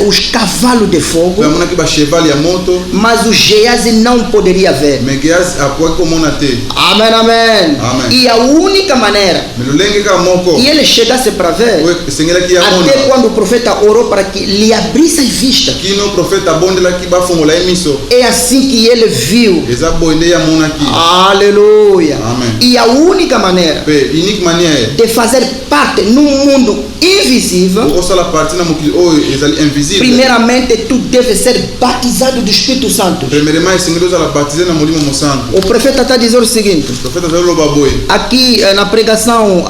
Speaker 1: os cavalos de fogo,
Speaker 2: pe amonaki ba cheval ya moto,
Speaker 1: mas o Geazi não poderia ver.
Speaker 2: mais Geazi apoaki komona te.
Speaker 1: Amém, amém.
Speaker 2: Amém.
Speaker 1: E a única maneira
Speaker 2: Mais lolenge kaka moko
Speaker 1: que ele chegasse para ver,
Speaker 2: oyo esengelaki ya
Speaker 1: até
Speaker 2: mona.
Speaker 1: quando o profeta orou para que lhe abrisse as vistas,
Speaker 2: Kino profeta abondelaki bafongola ye miso.
Speaker 1: é assim que ele viu.
Speaker 2: Eza boye nde ya monaki.
Speaker 1: Aleluia.
Speaker 2: Amém.
Speaker 1: E a única maneira
Speaker 2: Pe unique manière
Speaker 1: de fazer parte num mundo invisível,
Speaker 2: okosala parti na mokili oyo ezali invisible.
Speaker 1: primeiramente tu deve ser batizado do Espírito Santo.
Speaker 2: Premièrement esengeli ozala baptisé na molimo mosantu.
Speaker 1: O profeta está dizendo o seguinte,
Speaker 2: Profeta azali loba boye
Speaker 1: aqui na pregação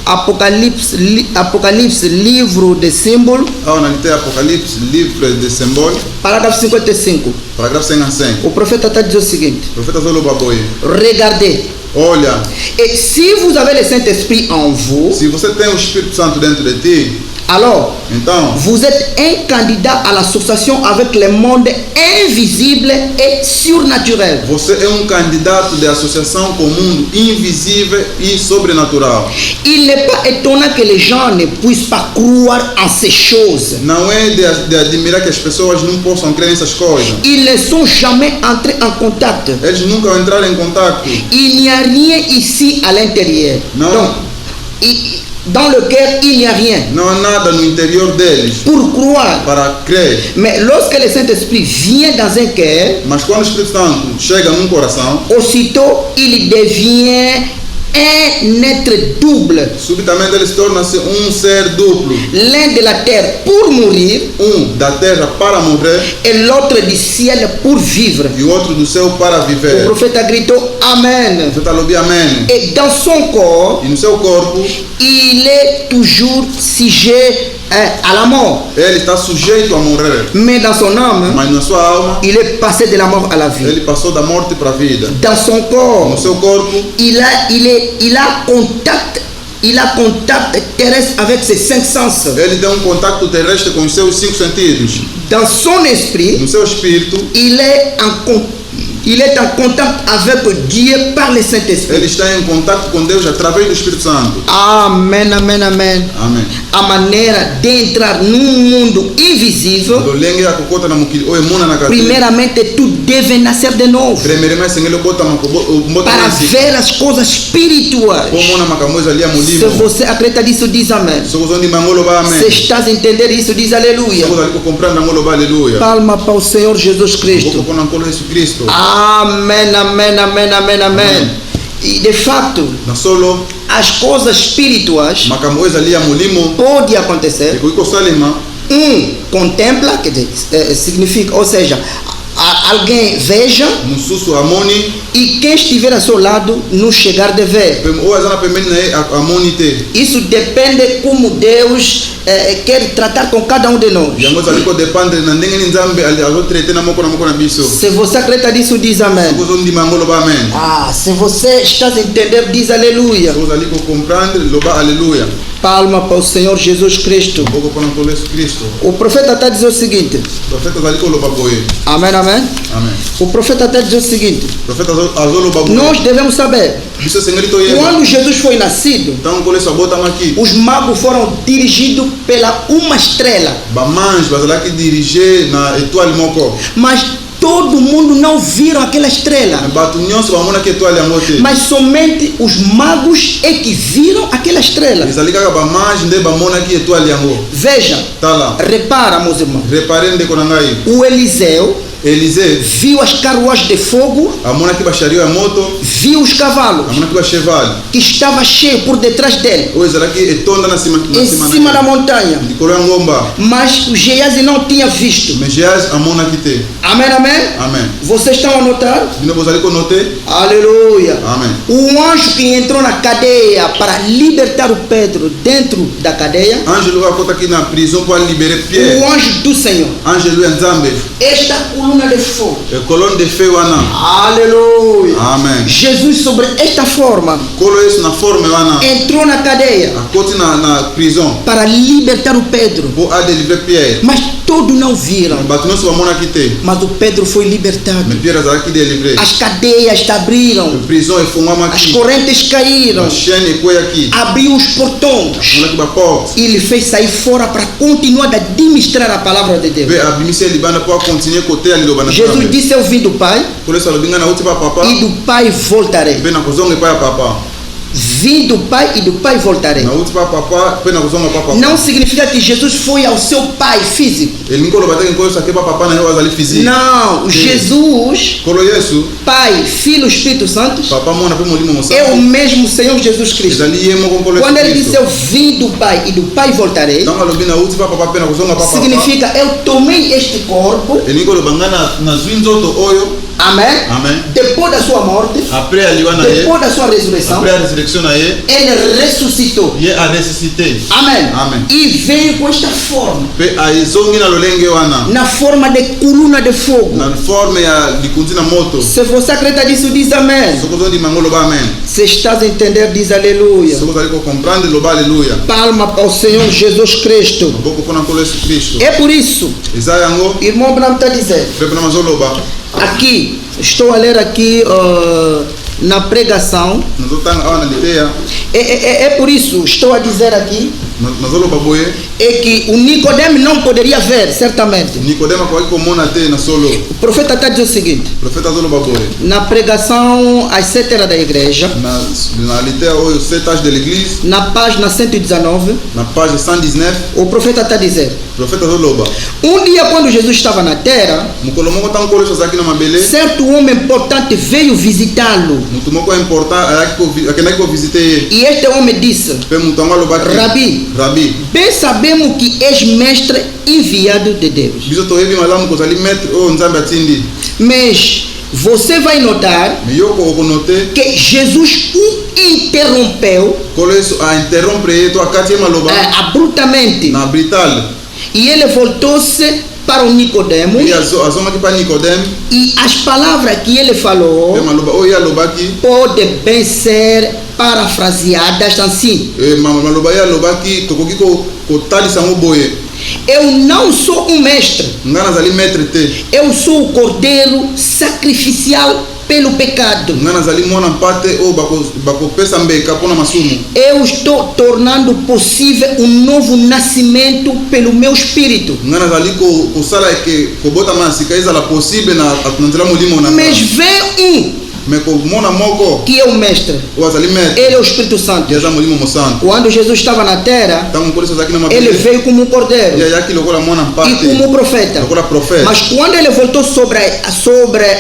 Speaker 1: Apocalipse, livro de símbolo,
Speaker 2: awa na lite Apocalypse livre de symbole
Speaker 1: parágrafo 55.
Speaker 2: paragraphe 55.
Speaker 1: O profeta está dizendo o seguinte,
Speaker 2: Profeta azali loba boye
Speaker 1: regardez,
Speaker 2: olha,
Speaker 1: et si vous avez le Saint-Esprit en vous,
Speaker 2: se você tem o Espírito Santo dentro de ti,
Speaker 1: alors
Speaker 2: então
Speaker 1: vous êtes un candidat à l'association avec le monde invisible et surnaturel.
Speaker 2: você é candidato de associação com o mundo invisível e sobrenatural.
Speaker 1: Il n'est pas étonnant que les gens ne puissent pas croire en ces choses.
Speaker 2: Não é de admirar que as pessoas não possam crer nessas coisas.
Speaker 1: Ils ne sont jamais entrés en contact.
Speaker 2: Eles nunca vão entrar em contato.
Speaker 1: Il n'y a rien ici à l'intérieur.
Speaker 2: Non.
Speaker 1: Donc, dans le cœur, il n'y a rien
Speaker 2: Não há nada no interior deles
Speaker 1: pour croire.
Speaker 2: para crer.
Speaker 1: Mais lorsque le Saint-Esprit vient dans un cœur,
Speaker 2: Mas quando o Espírito Santo chega num coração,
Speaker 1: aussitôt il devient un être double.
Speaker 2: subitamente ele se torna-se ser duplo.
Speaker 1: L'un de la terre pour mourir
Speaker 2: Da terra para morrer
Speaker 1: et l'autre du ciel pour vivre.
Speaker 2: e o outro do céu para
Speaker 1: Le
Speaker 2: viver.
Speaker 1: prophète gritou Amen.
Speaker 2: Profeta alobi amém.
Speaker 1: Et dans son corps,
Speaker 2: E no seu corpo,
Speaker 1: il est toujours sujet à la mort.
Speaker 2: ele está sujeito a morrer.
Speaker 1: Mais dans son âme,
Speaker 2: Mas na sua alma,
Speaker 1: il est passé de la mort à la vie.
Speaker 2: ele passou da morte para a vida.
Speaker 1: Dans son
Speaker 2: No
Speaker 1: corps,
Speaker 2: seu corpo,
Speaker 1: il a contact terrestre avec ses 5 sens.
Speaker 2: ele tem contato terrestre com os seus 5 sentidos.
Speaker 1: Dans son esprit,
Speaker 2: No seu espírito,
Speaker 1: il est en contact avec Dieu par le
Speaker 2: ele
Speaker 1: Saint-Esprit.
Speaker 2: está em contato com Deus através do Espírito Santo.
Speaker 1: Amen, amen, amen.
Speaker 2: Amém.
Speaker 1: A maneira de entrar num mundo invisível,
Speaker 2: Lolenge akokota na mokili oyo emona na kati.
Speaker 1: primeiramente tu deve nascer de novo
Speaker 2: Premièrement esengeli obota
Speaker 1: para ver as coisas espirituais.
Speaker 2: po omona makambo ezali ya
Speaker 1: Se
Speaker 2: molimo.
Speaker 1: você acredita nisso, diz amém.
Speaker 2: Soki ozondima yango oloba
Speaker 1: Se
Speaker 2: amen.
Speaker 1: estás a entender isso, diz aleluia.
Speaker 2: Soki ozali kokomprendre yango oloba aleluya.
Speaker 1: Palma para o Senhor Jesus Cristo.
Speaker 2: Okoko na nkolo Yesu Kristo.
Speaker 1: Amém, amém, amém, amém, amém. E de fato,
Speaker 2: Na solo
Speaker 1: as coisas espirituais
Speaker 2: makambo ezali ya molimo
Speaker 1: podem acontecer.
Speaker 2: ekoki kosalema
Speaker 1: Contempla, quer dizer, significa, ou seja, alguém veja
Speaker 2: mususu amoni
Speaker 1: e quem estiver ao seu lado não chegar de ver.
Speaker 2: oyo aza na pembeni na ye amoni te.
Speaker 1: Isso depende como Deus quer tratar com cada um de nós.
Speaker 2: yango ezali kodependre na ndenge nini nzambe azotraite na moko na biso.
Speaker 1: Se você acredita nisso, diz amém.
Speaker 2: soki ozondima yango loba amen.
Speaker 1: Se você está a entender, diz aleluia.
Speaker 2: soki ozali kocomprendre loba aleluia.
Speaker 1: Palma para o Senhor Jesus Cristo.
Speaker 2: mboko mpona nkolo yesu kristo.
Speaker 1: O profeta está dizendo o seguinte.
Speaker 2: profeta azali koloba boye.
Speaker 1: Amém, amém.
Speaker 2: amen.
Speaker 1: O profeta está dizendo o seguinte.
Speaker 2: profeta azoloba boye.
Speaker 1: Nós devemos saber.
Speaker 2: biso esengeli toyeba.
Speaker 1: Quando Jesus foi nascido,
Speaker 2: ntango nkolo yesu abotamaki.
Speaker 1: os magos foram dirigidos pela uma estrela.
Speaker 2: bamange bazalaki dirige na étoile moko.
Speaker 1: Mas todo mundo não viram aquela estrela.
Speaker 2: bato nyonso bamonaki étoile yango te.
Speaker 1: Mas somente os magos é que viram aquela estrela.
Speaker 2: ezali kaka bamange nde bamonaki étoile yango.
Speaker 1: Veja,
Speaker 2: tala
Speaker 1: repara, meus irmãos.
Speaker 2: repare ndeko na ngai.
Speaker 1: O Eliseu
Speaker 2: Élisée
Speaker 1: viu as carruagens de fogo,
Speaker 2: amonaki bashario ya moto,
Speaker 1: viu os cavalos
Speaker 2: amonaki bacheval
Speaker 1: que estava cheio por detrás dele,
Speaker 2: oyo ezalaki etonda na nsima
Speaker 1: em cima da montanha.
Speaker 2: likolo ya ngomba.
Speaker 1: Mas o Geazi não tinha visto.
Speaker 2: mais Geazi amonaki te.
Speaker 1: Amém, amém?
Speaker 2: amen.
Speaker 1: Vocês estão a notar?
Speaker 2: bino bozali konote.
Speaker 1: Aleluia.
Speaker 2: amen.
Speaker 1: O anjo que entrou na cadeia para libertar o Pedro dentro da cadeia,
Speaker 2: ange oyo akotaki na prison mpo alibere Pierre.
Speaker 1: o anjo do Senhor,
Speaker 2: ange oyo ya nzambe
Speaker 1: esta coluna de fogo.
Speaker 2: colonne de feu wana.
Speaker 1: Aleluia.
Speaker 2: amen.
Speaker 1: Jesus sobre esta forma
Speaker 2: nkolo yesu na forme wana
Speaker 1: entrou na cadeia
Speaker 2: akoti na prison
Speaker 1: para libertar o Pedro.
Speaker 2: mpo adelivre Pierre.
Speaker 1: Mas todos não viram.
Speaker 2: bato nyonso bamonaki te.
Speaker 1: Mas o Pedro foi libertado.
Speaker 2: mais Pierre azalaki delivre.
Speaker 1: As cadeias se abriram.
Speaker 2: prison
Speaker 1: As
Speaker 2: efungwamaki.
Speaker 1: correntes caíram.
Speaker 2: chaîne ekweyaki.
Speaker 1: Abriu os portões.
Speaker 2: amonaki baporte.
Speaker 1: E ele fez sair fora para continuar a administrar a palavra de Deus.
Speaker 2: mpe abimisi ye libanda mpo akontinue koteya liloba na
Speaker 1: Jesus
Speaker 2: Nzambe.
Speaker 1: disse: Eu vim do Pai
Speaker 2: nkolo yesu alobi ngai nauti pa papa
Speaker 1: e do Pai voltarei.
Speaker 2: mpe nakozonga epai ya papa.
Speaker 1: Vim do Pai e do Pai voltarei.
Speaker 2: nauti pa papa mpe nakozonga pa papa.
Speaker 1: Não significa que Jesus foi ao seu Pai físico.
Speaker 2: elingi koloba teke nkolo yesu ake pa papa na ye oyo azali physique.
Speaker 1: Não, Jesus,
Speaker 2: nkolo yesu
Speaker 1: Pai, Filho e Espírito Santo,
Speaker 2: papa mwana mpe molimo
Speaker 1: é o
Speaker 2: mosantu
Speaker 1: mesmo Senhor Jesus Cristo.
Speaker 2: ezali ye moko nkolo
Speaker 1: Quando
Speaker 2: yesu
Speaker 1: ele disse:
Speaker 2: kristo.
Speaker 1: Eu vim do Pai e do Pai voltarei,
Speaker 2: ntango alobi nauti pa papa mpe nakozonga pa papa.
Speaker 1: significa eu tomei este corpo,
Speaker 2: elingi koloba ngai nazwi nzoto oyo.
Speaker 1: amém?
Speaker 2: amen.
Speaker 1: Depois da sua morte,
Speaker 2: après aliwa na ye.
Speaker 1: depois da sua ressurreição,
Speaker 2: après a résurrection na ye.
Speaker 1: ele ressuscitou.
Speaker 2: ye aressuscité.
Speaker 1: Amém.
Speaker 2: Amém.
Speaker 1: E veio com esta forma,
Speaker 2: mpe azongi na lolenge wana.
Speaker 1: na forma de coluna de fogo.
Speaker 2: na forme ya likundi na moto.
Speaker 1: Se você acredita nisso, diz amém.
Speaker 2: soki ozondima yango loba amen.
Speaker 1: Se estás a entender, diz aleluia.
Speaker 2: soki ozali kocomprendre loba aleluya.
Speaker 1: Palma ao Senhor Jesus Cristo.
Speaker 2: maboko mpona nkolo yesu kristo.
Speaker 1: É por isso,
Speaker 2: eza yango
Speaker 1: irmão Branham está dizendo,
Speaker 2: mpe mpona mazoloba.
Speaker 1: aqui, estou a ler aqui na pregação,
Speaker 2: nazotanga awa na liteya.
Speaker 1: é por isso, estou a dizer aqui,
Speaker 2: nazoloba boye.
Speaker 1: é que o Nicodemo não poderia ver, certamente.
Speaker 2: nikodema akoki komona te na solo.
Speaker 1: O profeta está dizendo o seguinte,
Speaker 2: profeta azoloba boye.
Speaker 1: na pregação às 7 horas da igreja,
Speaker 2: na liteya oyo 7 âge de l'église.
Speaker 1: na página 119,
Speaker 2: na page 119.
Speaker 1: o profeta está dizendo,
Speaker 2: profeta azoloba.
Speaker 1: um dia quando Jesus estava na terra,
Speaker 2: mokolo moko ntango nkolo yesu azalaki na mabele.
Speaker 1: certo homem importante veio visitá-lo.
Speaker 2: motu moko important akendaki kovisite ye.
Speaker 1: E este homem disse,
Speaker 2: mpe motu yango alobaki.
Speaker 1: Rabi, bem sabemos que és mestre enviado de Deus.
Speaker 2: biso toyebi malamu kozali maître oyo nzambe atindi.
Speaker 1: Mas você vai notar
Speaker 2: me yo okonote
Speaker 1: que Jesus o interrompeu
Speaker 2: nkolo yesu ainterrompre ye to akati ye maloba
Speaker 1: abruptamente.
Speaker 2: na brutal.
Speaker 1: E ele voltou-se para o Nicodemo.
Speaker 2: ye azongaki mpa nikodeme.
Speaker 1: E as palavras que ele falou
Speaker 2: mpe maloba oyo ye alobaki.
Speaker 1: podem bem ser parafraseadas assim:
Speaker 2: maloba ye alobaki tokoki kotalisa yango boye.
Speaker 1: eu não sou um mestre,
Speaker 2: ngai nazali maître te.
Speaker 1: eu sou o cordeiro sacrificial pelo pecado.
Speaker 2: ngai nazali mwana mpate oyo bakopesa mbeka mpona masumu.
Speaker 1: Eu estou tornando possível um novo nascimento pelo meu espírito.
Speaker 2: ngai nazali kosala eke kobotama na sika ezala possible na nzela molimo na
Speaker 1: Mas
Speaker 2: ngai.
Speaker 1: veio
Speaker 2: me komona moko
Speaker 1: que é o mestre.
Speaker 2: wazali maître
Speaker 1: Ele é o Espírito Santo.
Speaker 2: yaza molimo mosantu
Speaker 1: Quando Jesus estava na terra,
Speaker 2: tangu mpolisi azalaki na
Speaker 1: ele
Speaker 2: mabele
Speaker 1: veio como um cordeiro
Speaker 2: yayaki lokola mwana
Speaker 1: e
Speaker 2: mpate
Speaker 1: como profeta.
Speaker 2: lokola prophète.
Speaker 1: Mas quando ele voltou sobre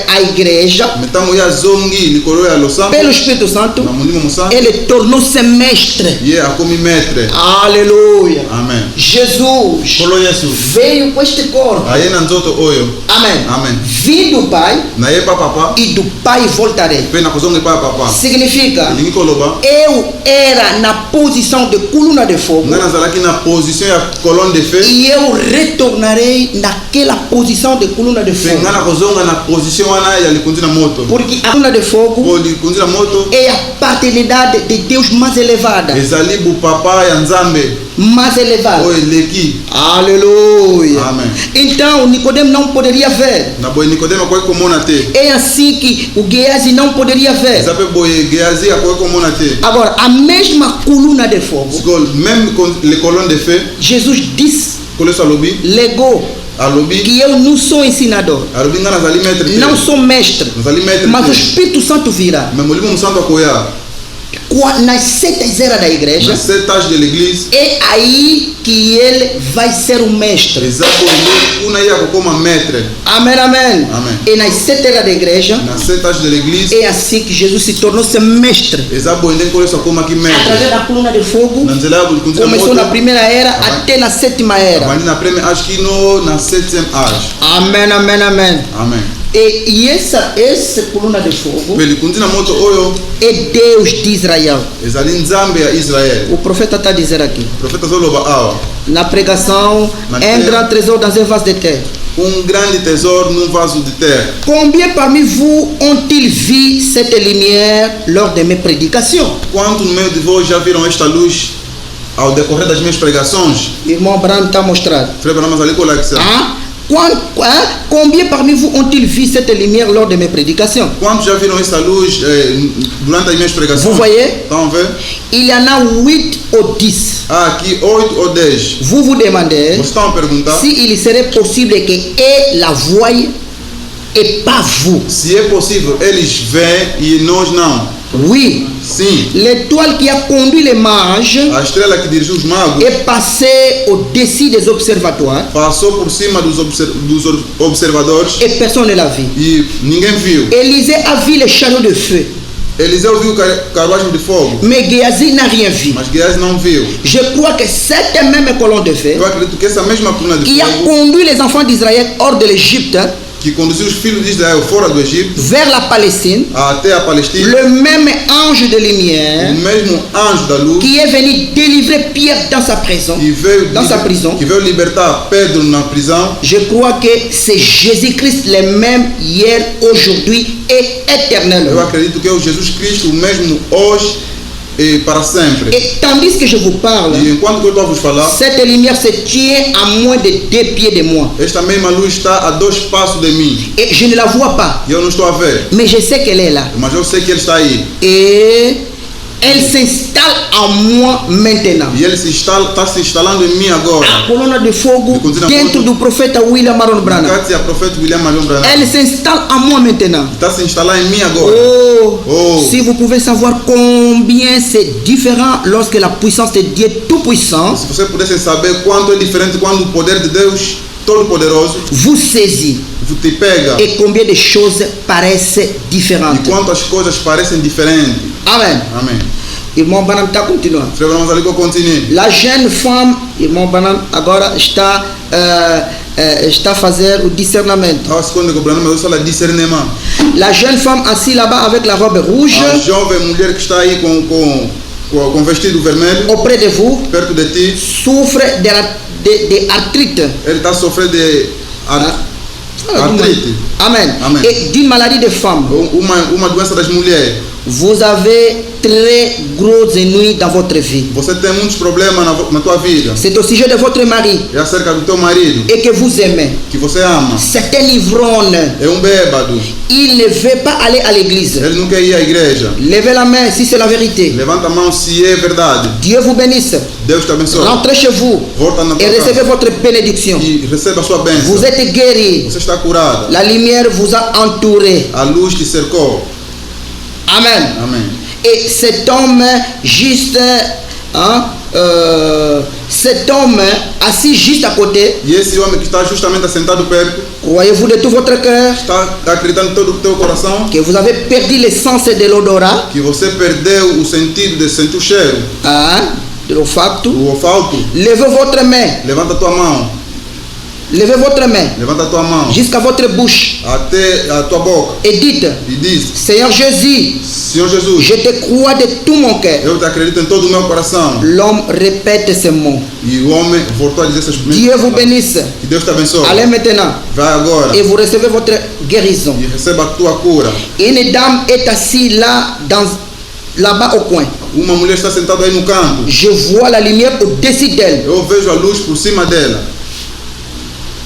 Speaker 1: a igreja,
Speaker 2: me ntango ye azongi likolo ya losambo
Speaker 1: pelo Espírito Santo,
Speaker 2: na molimo mosantu
Speaker 1: ele tornou-se mestre.
Speaker 2: ye akomi maître.
Speaker 1: Aleluia.
Speaker 2: Amen.
Speaker 1: Jesus
Speaker 2: Kolo Yesu
Speaker 1: veio com este corpo.
Speaker 2: aye na nzoto oyo.
Speaker 1: Amém.
Speaker 2: Amen.
Speaker 1: Vim do Pai
Speaker 2: nayeba papa
Speaker 1: e do Pai voltarei.
Speaker 2: mpe nakozonga epai ya papa.
Speaker 1: Significa,
Speaker 2: elingi koloba
Speaker 1: eu era na posição de coluna de fogo
Speaker 2: ngai nazalaki na position ya colonne de feu
Speaker 1: e eu retornarei naquela posição de coluna de
Speaker 2: mpe
Speaker 1: fogo.
Speaker 2: ngai nakozonga na position wana ya likundi na moto.
Speaker 1: Porque a coluna de fogo
Speaker 2: po likundi na moto
Speaker 1: é a paternidade de Deus mais elevada.
Speaker 2: ezali bupapa ya nzambe
Speaker 1: Mais elevada.
Speaker 2: oyo eleki.
Speaker 1: Aleluia.
Speaker 2: Amém.
Speaker 1: Então Nicodemo não poderia ver.
Speaker 2: na boye nikodeme akoki komona te.
Speaker 1: É assim que o Geazi não poderia ver.
Speaker 2: eza mpe boye geazi akoki komona te.
Speaker 1: Agora, a mesma coluna de fogo,
Speaker 2: siko même les colonnes de feu
Speaker 1: Jesus disse,
Speaker 2: kolo yesu alobi
Speaker 1: legou,
Speaker 2: alobi
Speaker 1: que eu não sou ensinador,
Speaker 2: alobi ngai nazali maître te.
Speaker 1: não sou mestre,
Speaker 2: nazali maître
Speaker 1: mas o
Speaker 2: te.
Speaker 1: Espírito Santo virá.
Speaker 2: me molimo mosantu akoya
Speaker 1: Nas 7 eras da igreja,
Speaker 2: na 7 âge de l'église.
Speaker 1: é aí que ele vai ser o mestre.
Speaker 2: eza boye kuna ye akokoma maître.
Speaker 1: Amém, amém.
Speaker 2: Amém.
Speaker 1: E nas 7 eras da igreja,
Speaker 2: na 7 âge de l'église
Speaker 1: é assim que Jesus se tornou-se mestre.
Speaker 2: eza boye ndenge kolo yesu akomaki
Speaker 1: Através
Speaker 2: maître.
Speaker 1: da coluna de fogo,
Speaker 2: na nzela ya likundi na
Speaker 1: começou na
Speaker 2: moto
Speaker 1: primeira era até na 7ª era.
Speaker 2: abandi na premier âge kino na 7e âge.
Speaker 1: Amém, amém, amém.
Speaker 2: amen.
Speaker 1: E essa coluna de fogo
Speaker 2: mpe likundi na moto oyo
Speaker 1: é Deus de Israel.
Speaker 2: ezali nzambe ya israele.
Speaker 1: O profeta está a dizer aqui,
Speaker 2: profeta azoloba awa
Speaker 1: na pregação,
Speaker 2: Na
Speaker 1: un
Speaker 2: terre.
Speaker 1: grand trésor dans un vase de terre.
Speaker 2: grande trésor num vaso de terre.
Speaker 1: Combien parmi vous ont-ils vu cette lumière lors de mes prédications?
Speaker 2: Quanto no meio de vós já viram esta luz ao decorrer das minhas pregações?
Speaker 1: Irmão Branham está a mostrar.
Speaker 2: Frère Branham ali kolakisa.
Speaker 1: Combien parmi vous ont-ils vu cette lumière lors de mes prédications?
Speaker 2: Quantos já viram esta luz durante as minhas pregações?
Speaker 1: Vous voyez?
Speaker 2: Estão a ver?
Speaker 1: Il y en a 8 ou 10.
Speaker 2: Aqui 8 ou 10.
Speaker 1: Vous vous demandez
Speaker 2: Vocês estão a perguntar
Speaker 1: si il serait possible que eux la voient et pas vous.
Speaker 2: se é possível eles veem e nós não.
Speaker 1: Oui.
Speaker 2: Sim.
Speaker 1: L'étoile qui a conduit les mages
Speaker 2: A estrela que dirigiu os magos
Speaker 1: est passée au-dessus des observatoires
Speaker 2: passou por cima dos observadores
Speaker 1: et personne ne l'a vu.
Speaker 2: e ninguém viu.
Speaker 1: Élisée a vu les chariot de feu,
Speaker 2: Eliseu viu carruagem de fogo,
Speaker 1: mais Géasi n'a rien vu.
Speaker 2: mas Geazi não viu.
Speaker 1: Je crois que cette même colonne de feu
Speaker 2: Eu acredito que essa mesma coluna de
Speaker 1: qui a
Speaker 2: fogo
Speaker 1: conduit les enfants d'Israël hors de l'Égypte
Speaker 2: que conduziu os filhos de Israel fora do Egito
Speaker 1: vers la Palestine,
Speaker 2: até a Palestina,
Speaker 1: le même ange de
Speaker 2: o
Speaker 1: lumière
Speaker 2: mesmo anjo da luz
Speaker 1: qui est venu délivrer Pierre dans sa prison,
Speaker 2: que veio,
Speaker 1: dans sa prison.
Speaker 2: que veio libertar Pedro na prisão.
Speaker 1: Je crois que c'est Jésus-Christ le même hier, aujourd'hui et
Speaker 2: Eu
Speaker 1: éternellement.
Speaker 2: acredito que é o Jesus Cristo o mesmo hoje e para sempre.
Speaker 1: Et tandis que je vous parle,
Speaker 2: E enquanto que eu estou a vos falar,
Speaker 1: cette lumière se tient à moins de 2 pieds de moi.
Speaker 2: esta mesma luz está a 2 passos de mim.
Speaker 1: Et je ne la vois pas,
Speaker 2: E eu não estou a ver,
Speaker 1: mais je sais qu'elle est là.
Speaker 2: mas eu sei que ele está aí.
Speaker 1: Et elle s'installe en moi maintenant.
Speaker 2: E ele está se instalando em mim agora.
Speaker 1: A colonna de fogo dentro do profeta William Maron Branham.
Speaker 2: Cátia, profeta William Marion Branham.
Speaker 1: Elle s'installe en moi maintenant.
Speaker 2: Está se instalar em mim agora.
Speaker 1: Oh, si vous pouvez savoir combien c'est différent lorsque la puissance de Dieu Tout-Puissant
Speaker 2: Se você pudesse saber quanto é diferente quando o poder de Deus Todo-Poderoso
Speaker 1: vous saisit
Speaker 2: te pega
Speaker 1: et combien de choses paraissent différentes.
Speaker 2: e quanto as coisas parecem diferentes.
Speaker 1: Amen.
Speaker 2: Amém.
Speaker 1: Irmão Branham está continuando.
Speaker 2: Frère Branham ali que eu continue.
Speaker 1: La jeune femme, irmão Branham, agora está a fazer o discernamento.
Speaker 2: A segunda que o Branham usa é discernimento.
Speaker 1: La jeune femme assise là-bas avec la robe rouge
Speaker 2: A jovem mulher que está aí com vestido vermelho
Speaker 1: auprès de vous
Speaker 2: perto de ti,
Speaker 1: souffre de arthrite.
Speaker 2: ele está sofrendo de artrite,
Speaker 1: Amen.
Speaker 2: Amen.
Speaker 1: Et d'une maladie de femme.
Speaker 2: uma doença das mulheres.
Speaker 1: Vous avez très gros ennuis dans votre vie.
Speaker 2: Você tem muitos problemas na tua vida.
Speaker 1: C'est au sujet de votre mari
Speaker 2: É acerca do teu marido
Speaker 1: et que vous aimez.
Speaker 2: que você ama.
Speaker 1: C'est un ivrogne.
Speaker 2: É bêbado.
Speaker 1: Il ne veut pas aller à l'église.
Speaker 2: Ele não quer ir à igreja.
Speaker 1: Levez la main si c'est la vérité.
Speaker 2: Levanta a mão se é verdade.
Speaker 1: Dieu vous bénisse.
Speaker 2: Deus te abençoe.
Speaker 1: Rentrez chez vous
Speaker 2: Volta na
Speaker 1: et
Speaker 2: tua
Speaker 1: recevez
Speaker 2: casa
Speaker 1: votre bénédiction.
Speaker 2: e receba a sua bênção.
Speaker 1: Vous êtes guéri.
Speaker 2: Você está curada.
Speaker 1: La lumière vous a entouré.
Speaker 2: A luz te cercou.
Speaker 1: Amen.
Speaker 2: Amen.
Speaker 1: Et cet homme juste, hein, cet homme assis juste à côté,
Speaker 2: E esse homem que está justamente assentado perto,
Speaker 1: croyez-vous de tout votre cœur
Speaker 2: está acreditando em todo o teu coração
Speaker 1: que vous avez perdu l'essence de l'odorat,
Speaker 2: que você perdeu o sentido de sentir o cheiro,
Speaker 1: hein, de l'olfacto?
Speaker 2: o olfato.
Speaker 1: Levez votre main,
Speaker 2: Levanta a tua mão,
Speaker 1: levez votre main
Speaker 2: levanta a tua mão
Speaker 1: jusqu'à votre bouche
Speaker 2: até a tua boca
Speaker 1: et dites,
Speaker 2: e diz:
Speaker 1: Seigneur Jésus,
Speaker 2: Senhor Jesus,
Speaker 1: je te crois de tout mon cœur.
Speaker 2: eu te acredito em todo o meu coração.
Speaker 1: L'homme répète ces mots.
Speaker 2: E o homem voltou a dizer essas
Speaker 1: Dieu vous bénisse.
Speaker 2: Que Deus te abençoe.
Speaker 1: Allez maintenant
Speaker 2: Vai agora
Speaker 1: et vous recevez votre guérison.
Speaker 2: e receba a tua cura.
Speaker 1: Une dame est assise là-bas au coin.
Speaker 2: Uma mulher está sentada aí no canto.
Speaker 1: Je vois la lumière au-dessus d'elle.
Speaker 2: Eu vejo a luz por cima dela.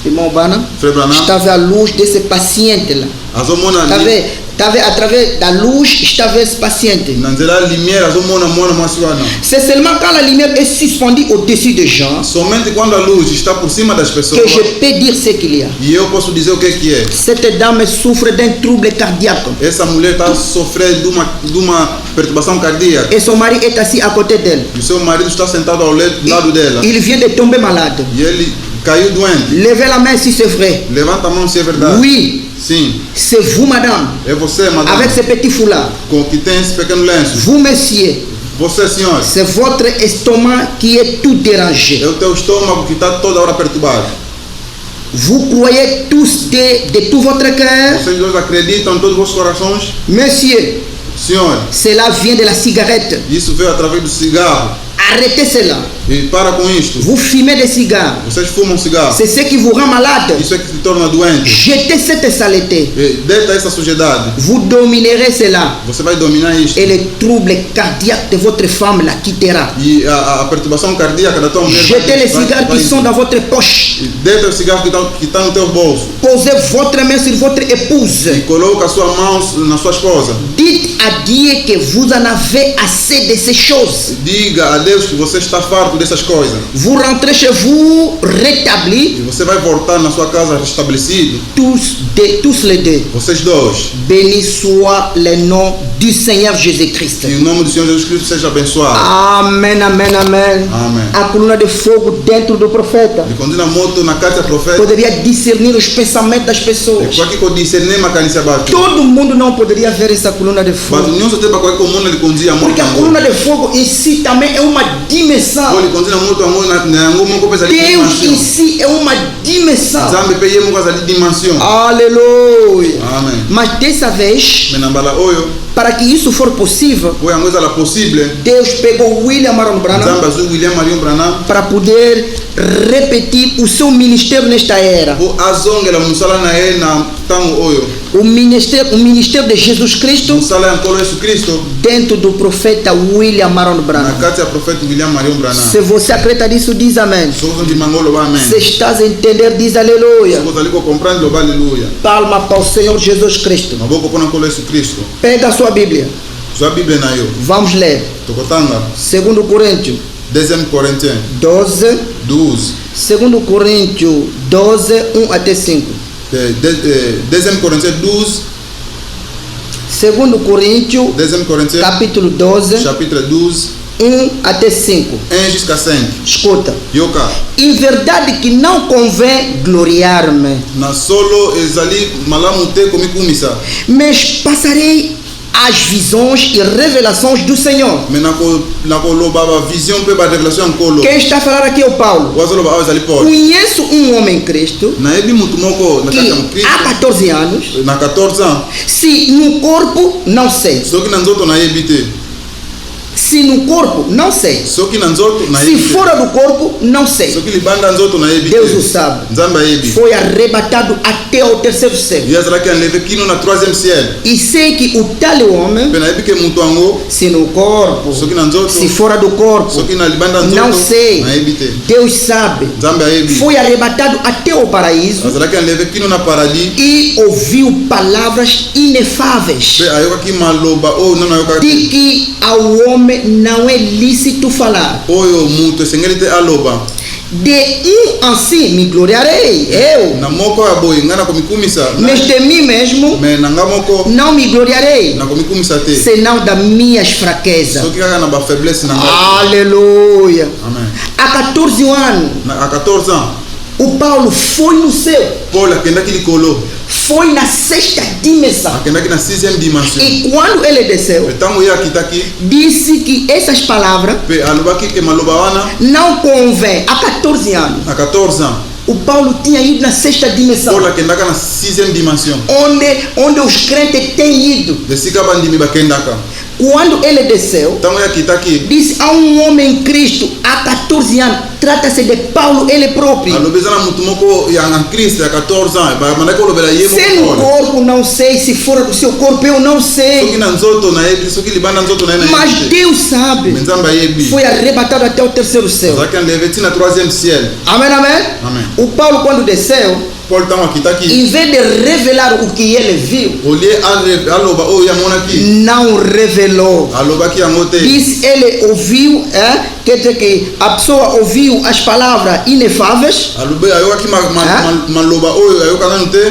Speaker 1: Irmão Bana,
Speaker 2: Frei Branham,
Speaker 1: estava à luz desse paciente lá.
Speaker 2: azomona ali.
Speaker 1: Estava através da luz, estava esse paciente.
Speaker 2: Na nzela lumière azomona mwana mwasi wana.
Speaker 1: C'est seulement quand la lumière est suspendue au-dessus des gens
Speaker 2: Somente quando a luz está por cima das pessoas
Speaker 1: que je peux dire ce qu'il y a.
Speaker 2: e eu posso dizer o que é.
Speaker 1: Cette dame souffre d'un trouble cardiaque
Speaker 2: Essa mulher está sofrendo de uma perturbação cardíaca.
Speaker 1: et son mari est assis à côté d'elle.
Speaker 2: E o seu marido está sentado ao lado dela.
Speaker 1: Il vient de tomber malade.
Speaker 2: E ele caiu doente.
Speaker 1: Levez la main si c'est vrai.
Speaker 2: Levanta a mão se é verdade.
Speaker 1: Oui,
Speaker 2: Sim.
Speaker 1: c'est vous, madame,
Speaker 2: É você, madame,
Speaker 1: avec ce petit foulard.
Speaker 2: que tem esse pequeno lenço.
Speaker 1: Vous, monsieur,
Speaker 2: Você, senhor,
Speaker 1: c'est votre estomac qui est tout dérangé.
Speaker 2: é o teu estômago que está toda hora perturbado.
Speaker 1: Vous croyez tous de tout votre cœur,
Speaker 2: Vocês dois acreditam em todos os vossos corações?
Speaker 1: monsieur,
Speaker 2: Senhor,
Speaker 1: cela vient de la cigarette.
Speaker 2: isso veio através do cigarro.
Speaker 1: Arrêtez cela.
Speaker 2: E para com isto.
Speaker 1: Vous fumez des cigares.
Speaker 2: Vocês fumam cigarro.
Speaker 1: C'est ce qui vous rend malade.
Speaker 2: Isso é que te torna doente.
Speaker 1: Jetez cette saleté.
Speaker 2: E deita essa sujidade.
Speaker 1: Vous dominerez cela.
Speaker 2: Você vai dominar isto.
Speaker 1: Et le trouble cardiaque de votre femme la quittera.
Speaker 2: E a perturbação cardíaca da tua mulher.
Speaker 1: Jetez les cigares qui sont dans votre poche.
Speaker 2: E deita o cigarro que está no teu bolso.
Speaker 1: Posez votre main sur votre épouse.
Speaker 2: E coloca a sua mão na sua esposa.
Speaker 1: Dites à Dieu que vous en avez assez de ces choses.
Speaker 2: Diga a Deus que você está farto dessas coisas.
Speaker 1: Vous rentrez chez vous rétabli,
Speaker 2: E você vai voltar na sua casa restabelecido.
Speaker 1: tous les deux.
Speaker 2: Vocês dois.
Speaker 1: Béni soit le nom du Seigneur Jésus-Christ.
Speaker 2: Que o nome do Senhor Jesus Cristo seja abençoado.
Speaker 1: Amen, amen, amen.
Speaker 2: Amém.
Speaker 1: A coluna de fogo dentro do profeta
Speaker 2: E condena moto na carta profeta.
Speaker 1: poderia discernir os pensamentos das
Speaker 2: É
Speaker 1: pessoas.
Speaker 2: kwa kiko discerner makanisa batu.
Speaker 1: Todo mundo não poderia ver essa coluna de
Speaker 2: Batu
Speaker 1: fogo.
Speaker 2: nyonso te bakwa ko mona likonzia moto.
Speaker 1: Porque a coluna de fogo em si também é uma dimensão.
Speaker 2: Ko likonzia moto yango na yango moko pesa
Speaker 1: Deus
Speaker 2: dimension.
Speaker 1: em si é uma dimensão.
Speaker 2: Zambe pe ye moko azali dimension.
Speaker 1: Aleluia.
Speaker 2: Amen.
Speaker 1: Mas dessa vez,
Speaker 2: Menambala oyo
Speaker 1: para que isso for possível,
Speaker 2: po yango ezala possible.
Speaker 1: Deus pegou William Aaron Branham
Speaker 2: Zambe azu William Marion Branham
Speaker 1: para poder repetir o seu ministério nesta era.
Speaker 2: po azongela musala na ye na tango oyo.
Speaker 1: O ministério de Jesus Cristo
Speaker 2: Musala ya nkolo Yesu Kristo
Speaker 1: dentro do profeta William Aaron
Speaker 2: na
Speaker 1: Branham.
Speaker 2: kati ya profeta William Marion Branham.
Speaker 1: Se você acredita nisso, diz amém.
Speaker 2: Sozo ndi mangolo ba amen.
Speaker 1: Se estás a entender, diz aleluia.
Speaker 2: Sozo ali ko comprendre lo ba alleluia.
Speaker 1: Palma para o Senhor Jesus Cristo.
Speaker 2: Maboko pona nkolo Yesu Kristo.
Speaker 1: Pega a sua Bíblia.
Speaker 2: Sua Bíblia na yo.
Speaker 1: Vamos ler.
Speaker 2: Tokotanga
Speaker 1: 2 Coríntios
Speaker 2: 2 Corinthiens
Speaker 1: 12.
Speaker 2: 12.
Speaker 1: 2 Coríntios 12, 1 até 5.
Speaker 2: 2 Corinthiens 12.
Speaker 1: 2 Coríntios,
Speaker 2: 2 Corinthiens
Speaker 1: capítulo 12,
Speaker 2: chapitre 12,
Speaker 1: 1 até 5.
Speaker 2: 1 jusqu'à 5.
Speaker 1: Escuta.
Speaker 2: Yoka.
Speaker 1: Em verdade que não convém gloriar-me,
Speaker 2: Na solo ezali malamu te komikumisa.
Speaker 1: mas passarei as visões e revelações do Senhor.
Speaker 2: Mais nako loba ba vision pe ba révélation nkolo.
Speaker 1: Quem está a falar aqui é o Paulo.
Speaker 2: Wazolo ba ezali Paul.
Speaker 1: Conheço um homem em Cristo
Speaker 2: Na ebi mutu moko na kati ya
Speaker 1: que
Speaker 2: Kristo.
Speaker 1: há 14 anos,
Speaker 2: Na 14 ans.
Speaker 1: se no corpo, não sei.
Speaker 2: Soki na nzoto na yebi te.
Speaker 1: Se no corpo, não sei.
Speaker 2: Soki na nzoto na
Speaker 1: Se
Speaker 2: yebi te.
Speaker 1: fora do corpo, não sei.
Speaker 2: Soki libanda nzoto na yebi te.
Speaker 1: Deus o sabe.
Speaker 2: Nzamba yebi.
Speaker 1: Foi arrebatado até ao terceiro céu.
Speaker 2: Yazalaki enlevé kino na 3e ciel.
Speaker 1: E sei que o tal homem,
Speaker 2: Pe na yebi ke mutu yango.
Speaker 1: se no corpo,
Speaker 2: Soki na nzoto.
Speaker 1: se fora do corpo,
Speaker 2: Soki na libanda nzoto.
Speaker 1: não sei.
Speaker 2: Na yebi te.
Speaker 1: Deus sabe.
Speaker 2: Nzambe ayebi.
Speaker 1: Foi arrebatado até o paraíso
Speaker 2: Azalaki enlevé kino na paradis.
Speaker 1: e ouviu palavras inefáveis
Speaker 2: Pe ayokaki maloba oyo nano ayokaki.
Speaker 1: de que ao homem não é lícito falar.
Speaker 2: Oyo mutu esengeli te aloba.
Speaker 1: De assim me gloriarei, eu.
Speaker 2: na moko ya boye nga nakomikumisa
Speaker 1: Mas de mim mesmo
Speaker 2: me na nga moko
Speaker 1: não me gloriarei,
Speaker 2: nakomikumisa te
Speaker 1: senão das minhas fraquezas.
Speaker 2: soki kaka na bafaiblesse na nga.
Speaker 1: Aleluia.
Speaker 2: Amen.
Speaker 1: Há 14 anos,
Speaker 2: A 14 ans
Speaker 1: o Paulo foi no céu,
Speaker 2: Paul akendaki likolo,
Speaker 1: foi na sexta dimensão.
Speaker 2: akendaki na 6e dimension.
Speaker 1: E quando ele desceu,
Speaker 2: Ntango ye akitaki
Speaker 1: disse que essas palavras
Speaker 2: mpe alobaki ke maloba wana
Speaker 1: não convém. Há 14 anos,
Speaker 2: na 14 ans
Speaker 1: o Paulo tinha ido na sexta dimensão,
Speaker 2: Paul akendaka na 6e dimension
Speaker 1: onde os crentes têm ido.
Speaker 2: esika bandimi bakendaka.
Speaker 1: Quando ele desceu,
Speaker 2: Ntango ye akitaki
Speaker 1: disse a um homem em Cristo há 14 anos, trata-se de Paulo ele próprio.
Speaker 2: alobi eza na mutu moko ya en Christ ya 14 ans bandaki kolobela ye
Speaker 1: Se no
Speaker 2: moko Paul.
Speaker 1: corpo não sei, se fora do seu corpo eu não
Speaker 2: soki
Speaker 1: sei,
Speaker 2: na nzoto nayebi soki libanda nzoto na ye
Speaker 1: mas
Speaker 2: nayebi te
Speaker 1: Deus sabe.
Speaker 2: me nzambe ayebi
Speaker 1: Foi arrebatado até o terceiro céu.
Speaker 2: azalaki enleve ti na 3e ciel.
Speaker 1: Amém, amém?
Speaker 2: Amen.
Speaker 1: O Paulo quando desceu,
Speaker 2: Paul ntango akitaki
Speaker 1: em vez de revelar o que ele viu,
Speaker 2: olie aloba oyo amonaki
Speaker 1: não revelou.
Speaker 2: alobaki yango te
Speaker 1: Disse ele ouviu, quer dizer que a pessoa ouviu as palavras inefáveis,
Speaker 2: alobi ayokaki maloba oyo ayoka nanu te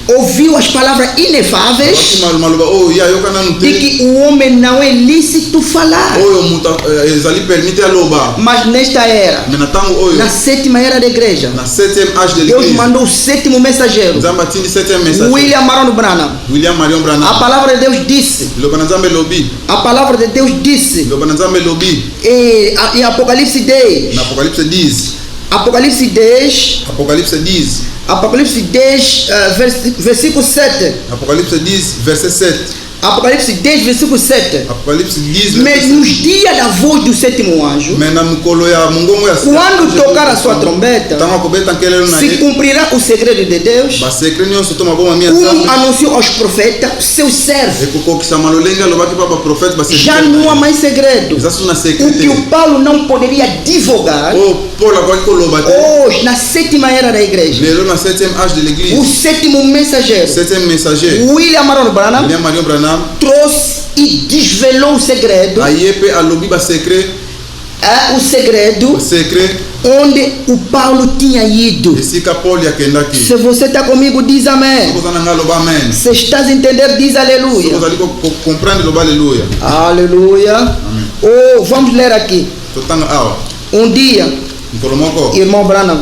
Speaker 1: ouviu as palavras inefáveis
Speaker 2: alobaki maloba oyo ye ayoka nanu
Speaker 1: de
Speaker 2: te
Speaker 1: que o homem não é lícito falar.
Speaker 2: oyo moto ezali permis te aloba.
Speaker 1: Mas nesta era,
Speaker 2: me na ntango oyo
Speaker 1: na sétima era da igreja,
Speaker 2: na 7e âge de
Speaker 1: Deus
Speaker 2: l'église
Speaker 1: mandou o sétimo mensageiro,
Speaker 2: nzambe atindi 7e message
Speaker 1: William Marion Branham.
Speaker 2: William Marion
Speaker 1: A
Speaker 2: Branham
Speaker 1: palavra de Deus disse,
Speaker 2: loba na nzambe lobi
Speaker 1: a palavra de Deus disse,
Speaker 2: loba na nzambe lobi
Speaker 1: em Apocalipse 10,
Speaker 2: na Apocalypse 10
Speaker 1: Apocalipse 10,
Speaker 2: Apocalypse 10
Speaker 1: Apocalipse 10, versículo 7.
Speaker 2: Apocalypse 10 verset 7
Speaker 1: Apocalipse 10, versículo 7.
Speaker 2: Apocalypse 10
Speaker 1: Mas
Speaker 2: verset
Speaker 1: nos dias da voz do sétimo anjo,
Speaker 2: 7 me na mokolo ya mongongo ya
Speaker 1: quando tocar a sua trombeta,
Speaker 2: ntango akobeta nkelelo na
Speaker 1: se
Speaker 2: ye
Speaker 1: cumprirá o segredo de Deus,
Speaker 2: basekre nyonso to maboma mi ya
Speaker 1: como
Speaker 2: nzambe
Speaker 1: anunciou aos profetas, seus servos.
Speaker 2: ekokokisama lolenge alobaki pa baprofete
Speaker 1: Já não há mais segredo.
Speaker 2: eza so na
Speaker 1: O
Speaker 2: sekre
Speaker 1: que
Speaker 2: te
Speaker 1: o Paulo não poderia divulgar,
Speaker 2: oyo Paul akoki koloba te
Speaker 1: hoje, na sétima era da igreja,
Speaker 2: lelo na 7e âge de
Speaker 1: o
Speaker 2: l'église
Speaker 1: sétimo mensageiro,
Speaker 2: 7e messager
Speaker 1: William Marion Branham,
Speaker 2: William Marion Branham
Speaker 1: trouxe e desvelou o segredo,
Speaker 2: aye mpe alobi basekre
Speaker 1: o segredo onde o Paulo tinha ido.
Speaker 2: esika Paul yakendaki
Speaker 1: Se você está comigo, diz amém.
Speaker 2: soki oza na ngai aloba amen
Speaker 1: Se estás a entender, diz
Speaker 2: soki
Speaker 1: aleluia.
Speaker 2: ozali comprendre loba aleluya
Speaker 1: Aleluia.
Speaker 2: Amém.
Speaker 1: Oh, vamos ler aqui.
Speaker 2: totanga awa
Speaker 1: Dia,
Speaker 2: mokolo moko
Speaker 1: irmão Branham,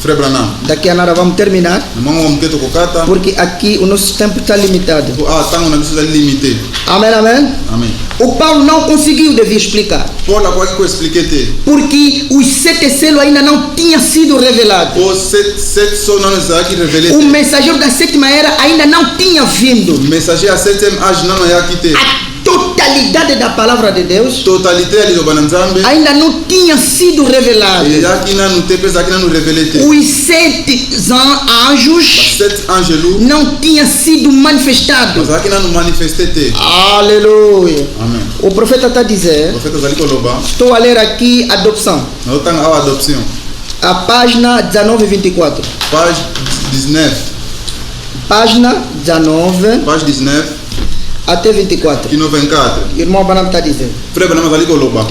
Speaker 2: frère Branham
Speaker 1: daqui a nada vamos terminar,
Speaker 2: na mwango wa moke tokokata
Speaker 1: porque aqui o nosso tempo está limitado.
Speaker 2: po awa ntango na biso ezali limité.
Speaker 1: Amém, amém.
Speaker 2: Amen.
Speaker 1: O Paulo não conseguiu devia explicar,
Speaker 2: Paul akoki koexplike te
Speaker 1: porque os 7 selos ainda não tinham sido revelados.
Speaker 2: po 7 so nano ezalaki révélé
Speaker 1: O
Speaker 2: te
Speaker 1: mensageiro da sétima era ainda não tinha vindo.
Speaker 2: messager ya 7e âge nano ayaki te
Speaker 1: A totalidade da palavra de Deus
Speaker 2: totalité ya liloba na nzambe
Speaker 1: ainda não tinha sido revelada.
Speaker 2: eyaki nanu te mpe ezalaki nanu révélé te
Speaker 1: Os 7 anjos
Speaker 2: 7 angelu
Speaker 1: não tinham sido manifestados.
Speaker 2: bazalaki nanu manifeste te.
Speaker 1: Aleluia.
Speaker 2: Amen.
Speaker 1: O profeta está dizendo,
Speaker 2: Profeta azali koloba
Speaker 1: estou a ler aqui adopção,
Speaker 2: nazotanga awa adoption
Speaker 1: a página 19 e 24.
Speaker 2: page 19
Speaker 1: Página 19
Speaker 2: page 19
Speaker 1: até 24.
Speaker 2: kino 24
Speaker 1: Irmão Branham está dizendo.
Speaker 2: frère Branham azali koloba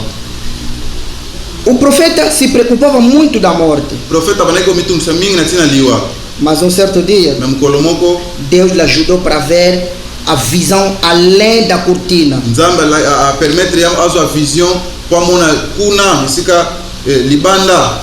Speaker 1: O profeta se preocupava muito da morte,
Speaker 2: profeta bandaki komitungisa mingi na ntina liwa
Speaker 1: mas um certo dia
Speaker 2: me mokolo moko
Speaker 1: Deus lhe ajudou para ver a visão além da cortina.
Speaker 2: nzambe apermettre ya azwa vision po amona kuna esika libanda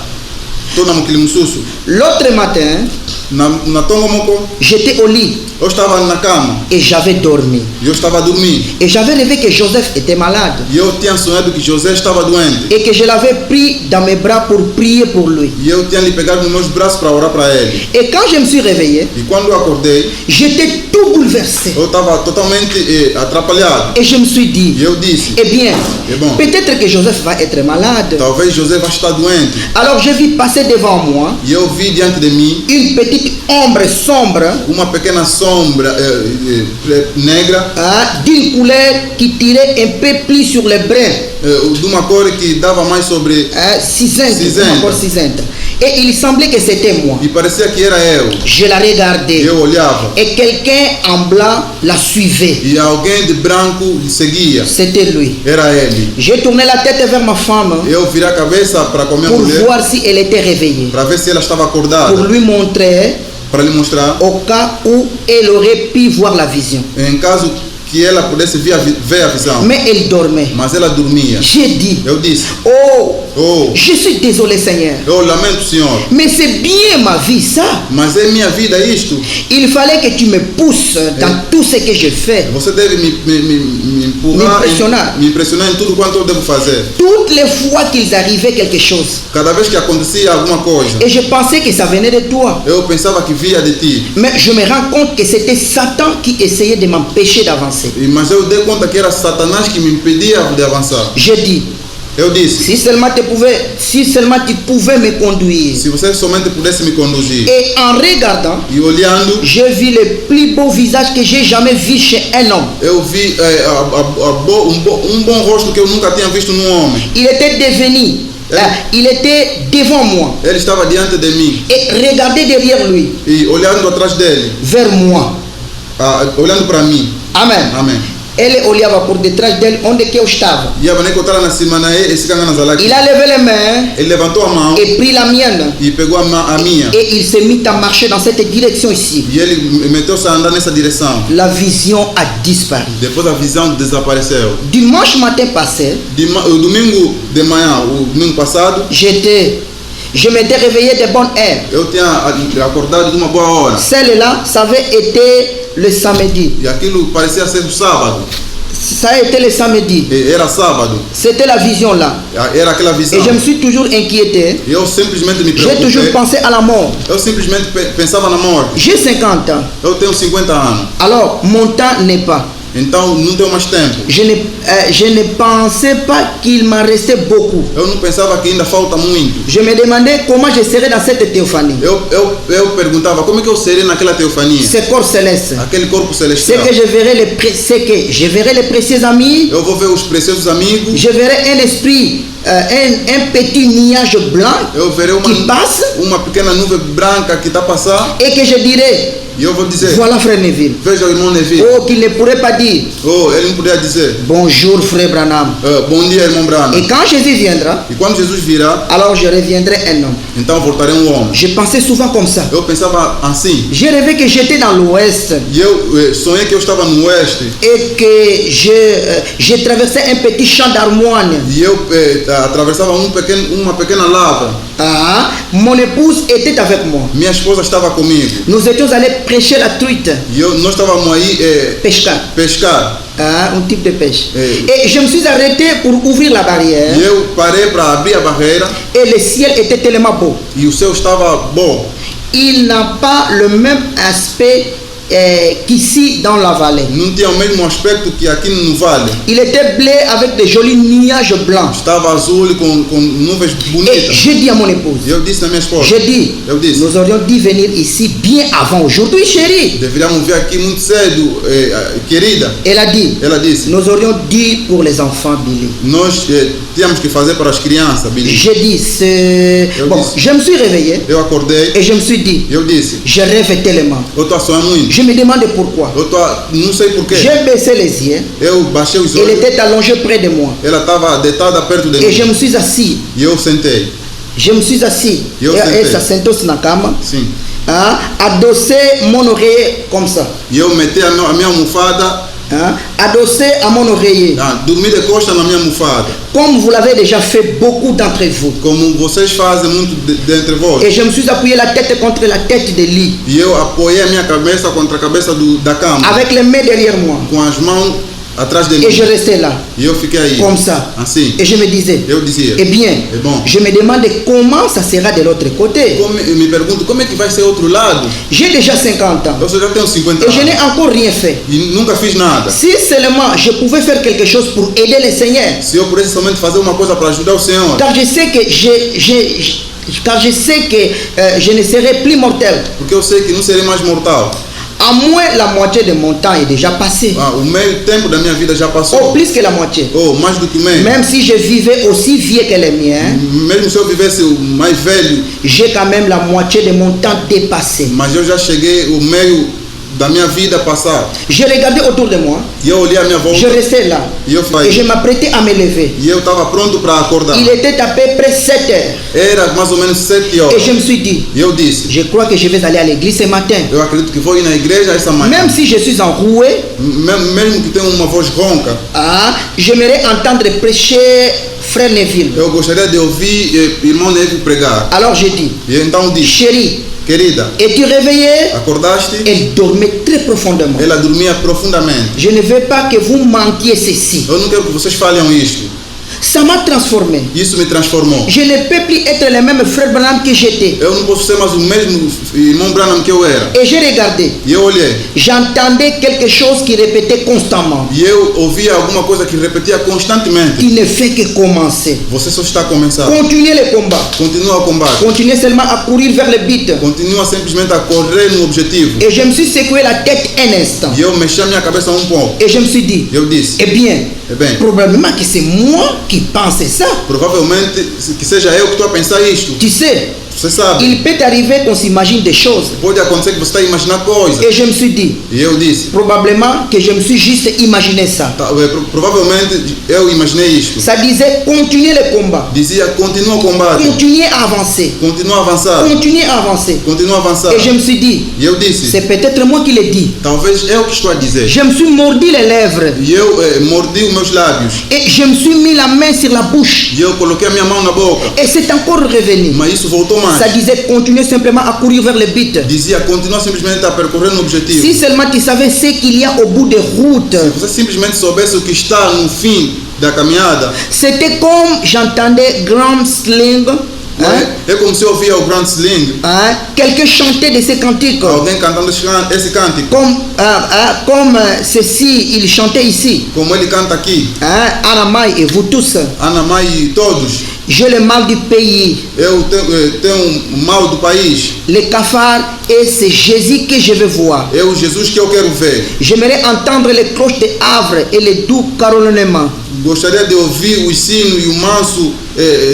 Speaker 2: to na mokili mosusu
Speaker 1: L'autre matin,
Speaker 2: na ntongo moko
Speaker 1: j'étais au lit
Speaker 2: eu estava na cama
Speaker 1: et j'avais dormi.
Speaker 2: eu estava a dormir
Speaker 1: Et j'avais rêvé que Joseph était malade
Speaker 2: e eu tinha sonhado que José estava doente
Speaker 1: et que je l'avais pris dans mes bras pour prier pour lui.
Speaker 2: e eu tinha lhe pegado nos meus braços para orar para ele.
Speaker 1: Et quand je me suis réveillé,
Speaker 2: E quando eu acordei
Speaker 1: j'étais tout bouleversé.
Speaker 2: eu estava totalmente atrapalhado
Speaker 1: Et je me suis
Speaker 2: e
Speaker 1: dit,
Speaker 2: eu disse
Speaker 1: eh bien,
Speaker 2: é bom,
Speaker 1: peut-être que Joseph va être malade.
Speaker 2: talvez José vai estar doente.
Speaker 1: Alors je vis passer devant moi
Speaker 2: E eu vi diante de mim
Speaker 1: une petite ombre sombre
Speaker 2: uma pequena sombra sombra negra,
Speaker 1: d'une couleur qui tirait un peu plus sur le brun.
Speaker 2: de uma cor que dava mais sobre
Speaker 1: Cinzenta. Et il semblait que c'était moi.
Speaker 2: e parecia que era eu.
Speaker 1: Je la regardais.
Speaker 2: Eu olhava
Speaker 1: Et quelqu'un en blanc la suivait.
Speaker 2: e alguém de branco seguia.
Speaker 1: C'était lui.
Speaker 2: Era ele.
Speaker 1: J'ai tourné la tête vers ma femme
Speaker 2: Eu virei a cabeça para com a minha
Speaker 1: pour
Speaker 2: mulher
Speaker 1: voir si elle était réveillée.
Speaker 2: para ver se ela estava
Speaker 1: Pour
Speaker 2: acordada,
Speaker 1: lui montrer
Speaker 2: para lhe mostrar
Speaker 1: au cas où elle aurait pu voir la vision.
Speaker 2: em caso que ela pudesse ver a visão.
Speaker 1: Mais elle dormait.
Speaker 2: Mas ela dormia.
Speaker 1: J'ai dit,
Speaker 2: Eu disse:
Speaker 1: oh, je suis désolé Seigneur.
Speaker 2: eu lamento, Senhor,
Speaker 1: Mais c'est bien ma vie ça.
Speaker 2: mas é minha vida isto.
Speaker 1: Il fallait que tu me pousses dans tout ce que je fais.
Speaker 2: Você deve me empurrar, me impressionar em tudo quanto eu devo fazer.
Speaker 1: Toutes les fois qu'ils arrivaient quelque chose.
Speaker 2: Cada vez que acontecia alguma coisa,
Speaker 1: Et je pensais que ça venait de toi.
Speaker 2: eu pensava que via de ti.
Speaker 1: Mais je me rends compte que c'était Satan qui essayait de m'empêcher d'avancer.
Speaker 2: Mas eu dei conta que era Satanás que me impedia de avançar.
Speaker 1: Je dis,
Speaker 2: Eu disse:
Speaker 1: si seulement tu pouvais me conduire.
Speaker 2: se você somente pudesse me conduzir.
Speaker 1: Et en regardant,
Speaker 2: E olhando,
Speaker 1: j'ai vu le plus beau visage que j'ai jamais vu chez un homme.
Speaker 2: eu vi bom rosto que eu nunca tinha visto num homem.
Speaker 1: Il était devenu, il était devant moi.
Speaker 2: Ele estava diante de mim
Speaker 1: Et regardez derrière lui,
Speaker 2: e olhando atrás dele,
Speaker 1: vers moi.
Speaker 2: olhando para mim.
Speaker 1: Amen.
Speaker 2: Amém.
Speaker 1: Ele olhava por detrás dele onde que eu estava.
Speaker 2: E a banecotara na cima na esse canga nas
Speaker 1: Il a levé les mains
Speaker 2: Ele levantou a mão
Speaker 1: et pris la mienne.
Speaker 2: e pegou a minha.
Speaker 1: Et il s'est mis à marcher dans cette direction ici.
Speaker 2: E ele meteu-se a andar nessa direção.
Speaker 1: La vision a disparu.
Speaker 2: Depois a visão desapareceu.
Speaker 1: Dimanche matin passé,
Speaker 2: O domingo de manhã, o domingo passado,
Speaker 1: je m'étais réveillé de bonne heure.
Speaker 2: eu tinha acordado de uma boa hora.
Speaker 1: Celle-là, ça avait été le samedi.
Speaker 2: E aquilo parecia ser o sábado.
Speaker 1: Ça a été le samedi.
Speaker 2: Era sábado.
Speaker 1: C'était la vision là.
Speaker 2: Era aquela visão.
Speaker 1: Et je me suis toujours inquiété.
Speaker 2: E eu simplesmente me
Speaker 1: J'ai toujours
Speaker 2: preocupei.
Speaker 1: pensé à la mort.
Speaker 2: Eu simplesmente pensava na morte.
Speaker 1: J'ai 50 ans.
Speaker 2: Eu tenho 50 anos.
Speaker 1: Alors, mon temps n'est pas.
Speaker 2: Então não tenho mais tempo.
Speaker 1: Je ne pensais pas qu'il m'en restait beaucoup.
Speaker 2: Eu não pensava que ainda falta muito.
Speaker 1: Je me demandais comment je serais dans cette théophanie.
Speaker 2: Eu perguntava como é que eu seria naquela teofania.
Speaker 1: Ce corps céleste.
Speaker 2: Aquele corpo
Speaker 1: C'est
Speaker 2: celestial.
Speaker 1: que je verrai les précieux amis.
Speaker 2: Eu vou ver os preciosos amigos.
Speaker 1: Je verrai un esprit, un petit nuage blanc
Speaker 2: Eu verei
Speaker 1: qui passe
Speaker 2: uma pequena nuvem branca que está a passar.
Speaker 1: et que je dirai,
Speaker 2: E eu vou dizer:
Speaker 1: voilà frère Neville.
Speaker 2: veja o irmão Neville.
Speaker 1: Oh, qu'il ne pourrait pas dire,
Speaker 2: Oh, ele não podia dizer:
Speaker 1: bonjour frère Branham.
Speaker 2: bom dia, irmão Branham.
Speaker 1: Et quand Jésus viendra,
Speaker 2: E quando Jesus virá,
Speaker 1: alors je reviendrai un homme.
Speaker 2: então voltarei homem.
Speaker 1: Je pensais souvent comme ça.
Speaker 2: Eu pensava assim.
Speaker 1: J'ai rêvé que j'étais dans l'ouest
Speaker 2: E eu sonhei que eu estava no oeste.
Speaker 1: et que je traversais un petit champ d'harmonie.
Speaker 2: E eu atravessava uma pequena lavra.
Speaker 1: Mon épouse était avec moi.
Speaker 2: Minha esposa estava comigo.
Speaker 1: Nous étions allés prêcher la truite,
Speaker 2: E nós estávamos aí pescar.
Speaker 1: Un type de pêche. Et je me suis arrêté pour ouvrir la barrière.
Speaker 2: E eu parei para abrir a barreira.
Speaker 1: Et le ciel était tellement beau.
Speaker 2: E o céu estava bom.
Speaker 1: Il n'a pas le même aspect qu'ici dans la vallée.
Speaker 2: Não tinha o mesmo aspecto que aqui no vale.
Speaker 1: Il était bleu avec des jolis nuages blancs.
Speaker 2: Estava azul com nuvens
Speaker 1: Et
Speaker 2: bonitas.
Speaker 1: j'ai dit à mon épouse,
Speaker 2: E eu disse à minha esposa:
Speaker 1: eu disse, nous aurions dû venir ici bien avant aujourd'hui, chérie.
Speaker 2: deveríamos vir aqui muito cedo, querida.
Speaker 1: Ela disse, nous aurions dû pour les enfants, Billy.
Speaker 2: Nós tínhamos que fazer para as crianças, Billy.
Speaker 1: J'ai dit, je me suis réveillé.
Speaker 2: Eu acordei.
Speaker 1: Et je me suis dit,
Speaker 2: Eu disse:
Speaker 1: je rêve tellement.
Speaker 2: eu estou a sonhar muito.
Speaker 1: Je me demande pourquoi.
Speaker 2: Não sei porquê.
Speaker 1: J'ai baissé les yeux.
Speaker 2: Eu baixei os
Speaker 1: Elle
Speaker 2: olhos.
Speaker 1: était allongée près de moi.
Speaker 2: Ela estava deitada perto de
Speaker 1: Et
Speaker 2: mim.
Speaker 1: je me suis assis.
Speaker 2: E eu sentei.
Speaker 1: Je me suis assis.
Speaker 2: Eu sentei.
Speaker 1: Essa sentou-se na cama.
Speaker 2: Sim.
Speaker 1: Adossé mon oreiller comme ça.
Speaker 2: E eu meti a minha almofada.
Speaker 1: Adossé à mon oreiller.
Speaker 2: Dormi de costa na minha almofada.
Speaker 1: Comme vous l'avez déjà fait beaucoup d'entre vous.
Speaker 2: Como vocês fazem muito dentre vós.
Speaker 1: Et je me suis appuyé la tête contre la tête de lit.
Speaker 2: E eu apoiei a minha cabeça contra a cabeça da cama.
Speaker 1: Avec les mains derrière moi.
Speaker 2: Com as mãos atrás de mim.
Speaker 1: Et je restais là.
Speaker 2: E eu fiquei aí.
Speaker 1: Comme ça.
Speaker 2: Assim.
Speaker 1: Et je me disais.
Speaker 2: Eu dizia.
Speaker 1: Eh bien.
Speaker 2: É bom.
Speaker 1: Je me demande comment ça sera de l'autre côté.
Speaker 2: Eu me pergunto como é que vai ser outro lado.
Speaker 1: J'ai déjà 50 ans.
Speaker 2: Eu já tenho 50
Speaker 1: Et
Speaker 2: anos.
Speaker 1: je n'ai encore rien fait.
Speaker 2: E nunca fiz nada.
Speaker 1: Si seulement je pouvais faire quelque chose pour aider le Seigneur.
Speaker 2: Se eu pudesse somente fazer uma coisa para ajudar o Senhor.
Speaker 1: Car je sais que je ne serai plus mortel.
Speaker 2: Porque eu sei que não serei mais mortal.
Speaker 1: À moins la moitié de mon temps est déjà passé.
Speaker 2: O meio tempo da minha vida já
Speaker 1: Oh,
Speaker 2: passou.
Speaker 1: plus que la moitié.
Speaker 2: Oh, mais do que meio.
Speaker 1: Même si je vivais aussi vieux que les miens,
Speaker 2: Mesmo se eu vivesse o mais velho,
Speaker 1: j'ai quand même la moitié de mon temps dépassé.
Speaker 2: mas eu já cheguei o meio da minha vida passar.
Speaker 1: J'ai regardé autour de moi,
Speaker 2: E eu olhei à minha volta
Speaker 1: je restais là
Speaker 2: e eu
Speaker 1: et
Speaker 2: falei,
Speaker 1: je m'apprêtais à me lever.
Speaker 2: e eu estava pronto para acordar.
Speaker 1: Il était à peu près 7 heures
Speaker 2: Era mais ou menos 7
Speaker 1: et
Speaker 2: horas.
Speaker 1: je me suis dit,
Speaker 2: E eu disse,
Speaker 1: je crois que je vais aller à l'église ce matin.
Speaker 2: eu acredito que vou ir na igreja essa manhã.
Speaker 1: Même si je suis enroué,
Speaker 2: Mesmo que tenha uma voz ronca,
Speaker 1: j'aimerais entendre prêcher Frère Neville.
Speaker 2: eu gostaria de ouvir irmão Neve pregar.
Speaker 1: Alors j'ai dit,
Speaker 2: E então disse,
Speaker 1: chérie,
Speaker 2: querida,
Speaker 1: es-tu réveillée?
Speaker 2: acordaste?
Speaker 1: Elle dormait très profondément.
Speaker 2: Ela dormia profundamente.
Speaker 1: Je ne veux pas que vous manquiez ceci.
Speaker 2: Eu não quero que vocês falhem isto.
Speaker 1: Ça m'a transformé.
Speaker 2: Isso me transformou.
Speaker 1: Je ne peux plus être le même frère Branham que j'étais.
Speaker 2: Eu não posso ser mais o mesmo irmão Branham que eu era.
Speaker 1: Et j'ai regardé.
Speaker 2: E eu olhei.
Speaker 1: J'entendais quelque chose qui répétait constamment.
Speaker 2: E eu ouvia alguma coisa que repetia constantemente.
Speaker 1: Qui ne fait que commencer.
Speaker 2: Você só está a começar.
Speaker 1: Continuez le combat.
Speaker 2: Continua a combate.
Speaker 1: Continuez seulement à courir vers le but.
Speaker 2: Continua simplesmente a correr no objetivo.
Speaker 1: Et je me suis secoué la tête un instant.
Speaker 2: E eu mexi a minha cabeça pouco.
Speaker 1: Et je me suis dit,
Speaker 2: Eu disse,
Speaker 1: eh bien,
Speaker 2: bem,
Speaker 1: probablement que c'est moi qui pense ça.
Speaker 2: provavelmente que seja eu que estou a pensar isto.
Speaker 1: Tu sais,
Speaker 2: Você sabe,
Speaker 1: il peut arriver qu'on s'imagine des choses.
Speaker 2: pode acontecer que você está a imaginar coisas.
Speaker 1: Et je me suis dit,
Speaker 2: E eu disse,
Speaker 1: probablement que je me suis juste imaginé ça.
Speaker 2: provavelmente eu imaginei isto.
Speaker 1: Ça disait, continuez le combat.
Speaker 2: Dizia, continua o combate.
Speaker 1: Continuez à avancer.
Speaker 2: Continua a avançar.
Speaker 1: Continuez à avancer.
Speaker 2: Continua a avançar.
Speaker 1: Et je me suis dit,
Speaker 2: E eu disse,
Speaker 1: c'est peut-être moi qui l'ai dit.
Speaker 2: talvez eu que estou a dizer.
Speaker 1: Je me suis mordu les lèvres.
Speaker 2: E eu mordi os meus lábios.
Speaker 1: Et je me suis mis la main sur la bouche.
Speaker 2: E eu coloquei a minha mão na boca.
Speaker 1: Et c'est encore revenu.
Speaker 2: Mas isso voltou mais.
Speaker 1: Ça disait, continuez simplement à courir vers le but.
Speaker 2: Dizia, continua simplesmente a percorrer no objetivo.
Speaker 1: Si seulement tu savais ce qu'il y a au bout de route.
Speaker 2: Se você simplesmente soubesse o que está no fim da caminhada,
Speaker 1: C'était comme j'entendais Grand Sling. Hein?
Speaker 2: é como se eu ouvia o Grand Sling,
Speaker 1: Hein? Quelqu'un chantait de ces cantiques.
Speaker 2: alguém cantando esse cântico,
Speaker 1: Comme ceci, il chantait ici.
Speaker 2: como ele canta aqui,
Speaker 1: Hein? Anamai et vous tous.
Speaker 2: Ana Mai e todos.
Speaker 1: J'ai le mal du pays,
Speaker 2: Eu tenho mal do país.
Speaker 1: le cafard, et c'est Jésus que je veux voir.
Speaker 2: É o Jesus que eu quero ver.
Speaker 1: J'aimerais entendre les cloches de Havre et les doux carollements.
Speaker 2: Gostaria de ouvir o sino e o manso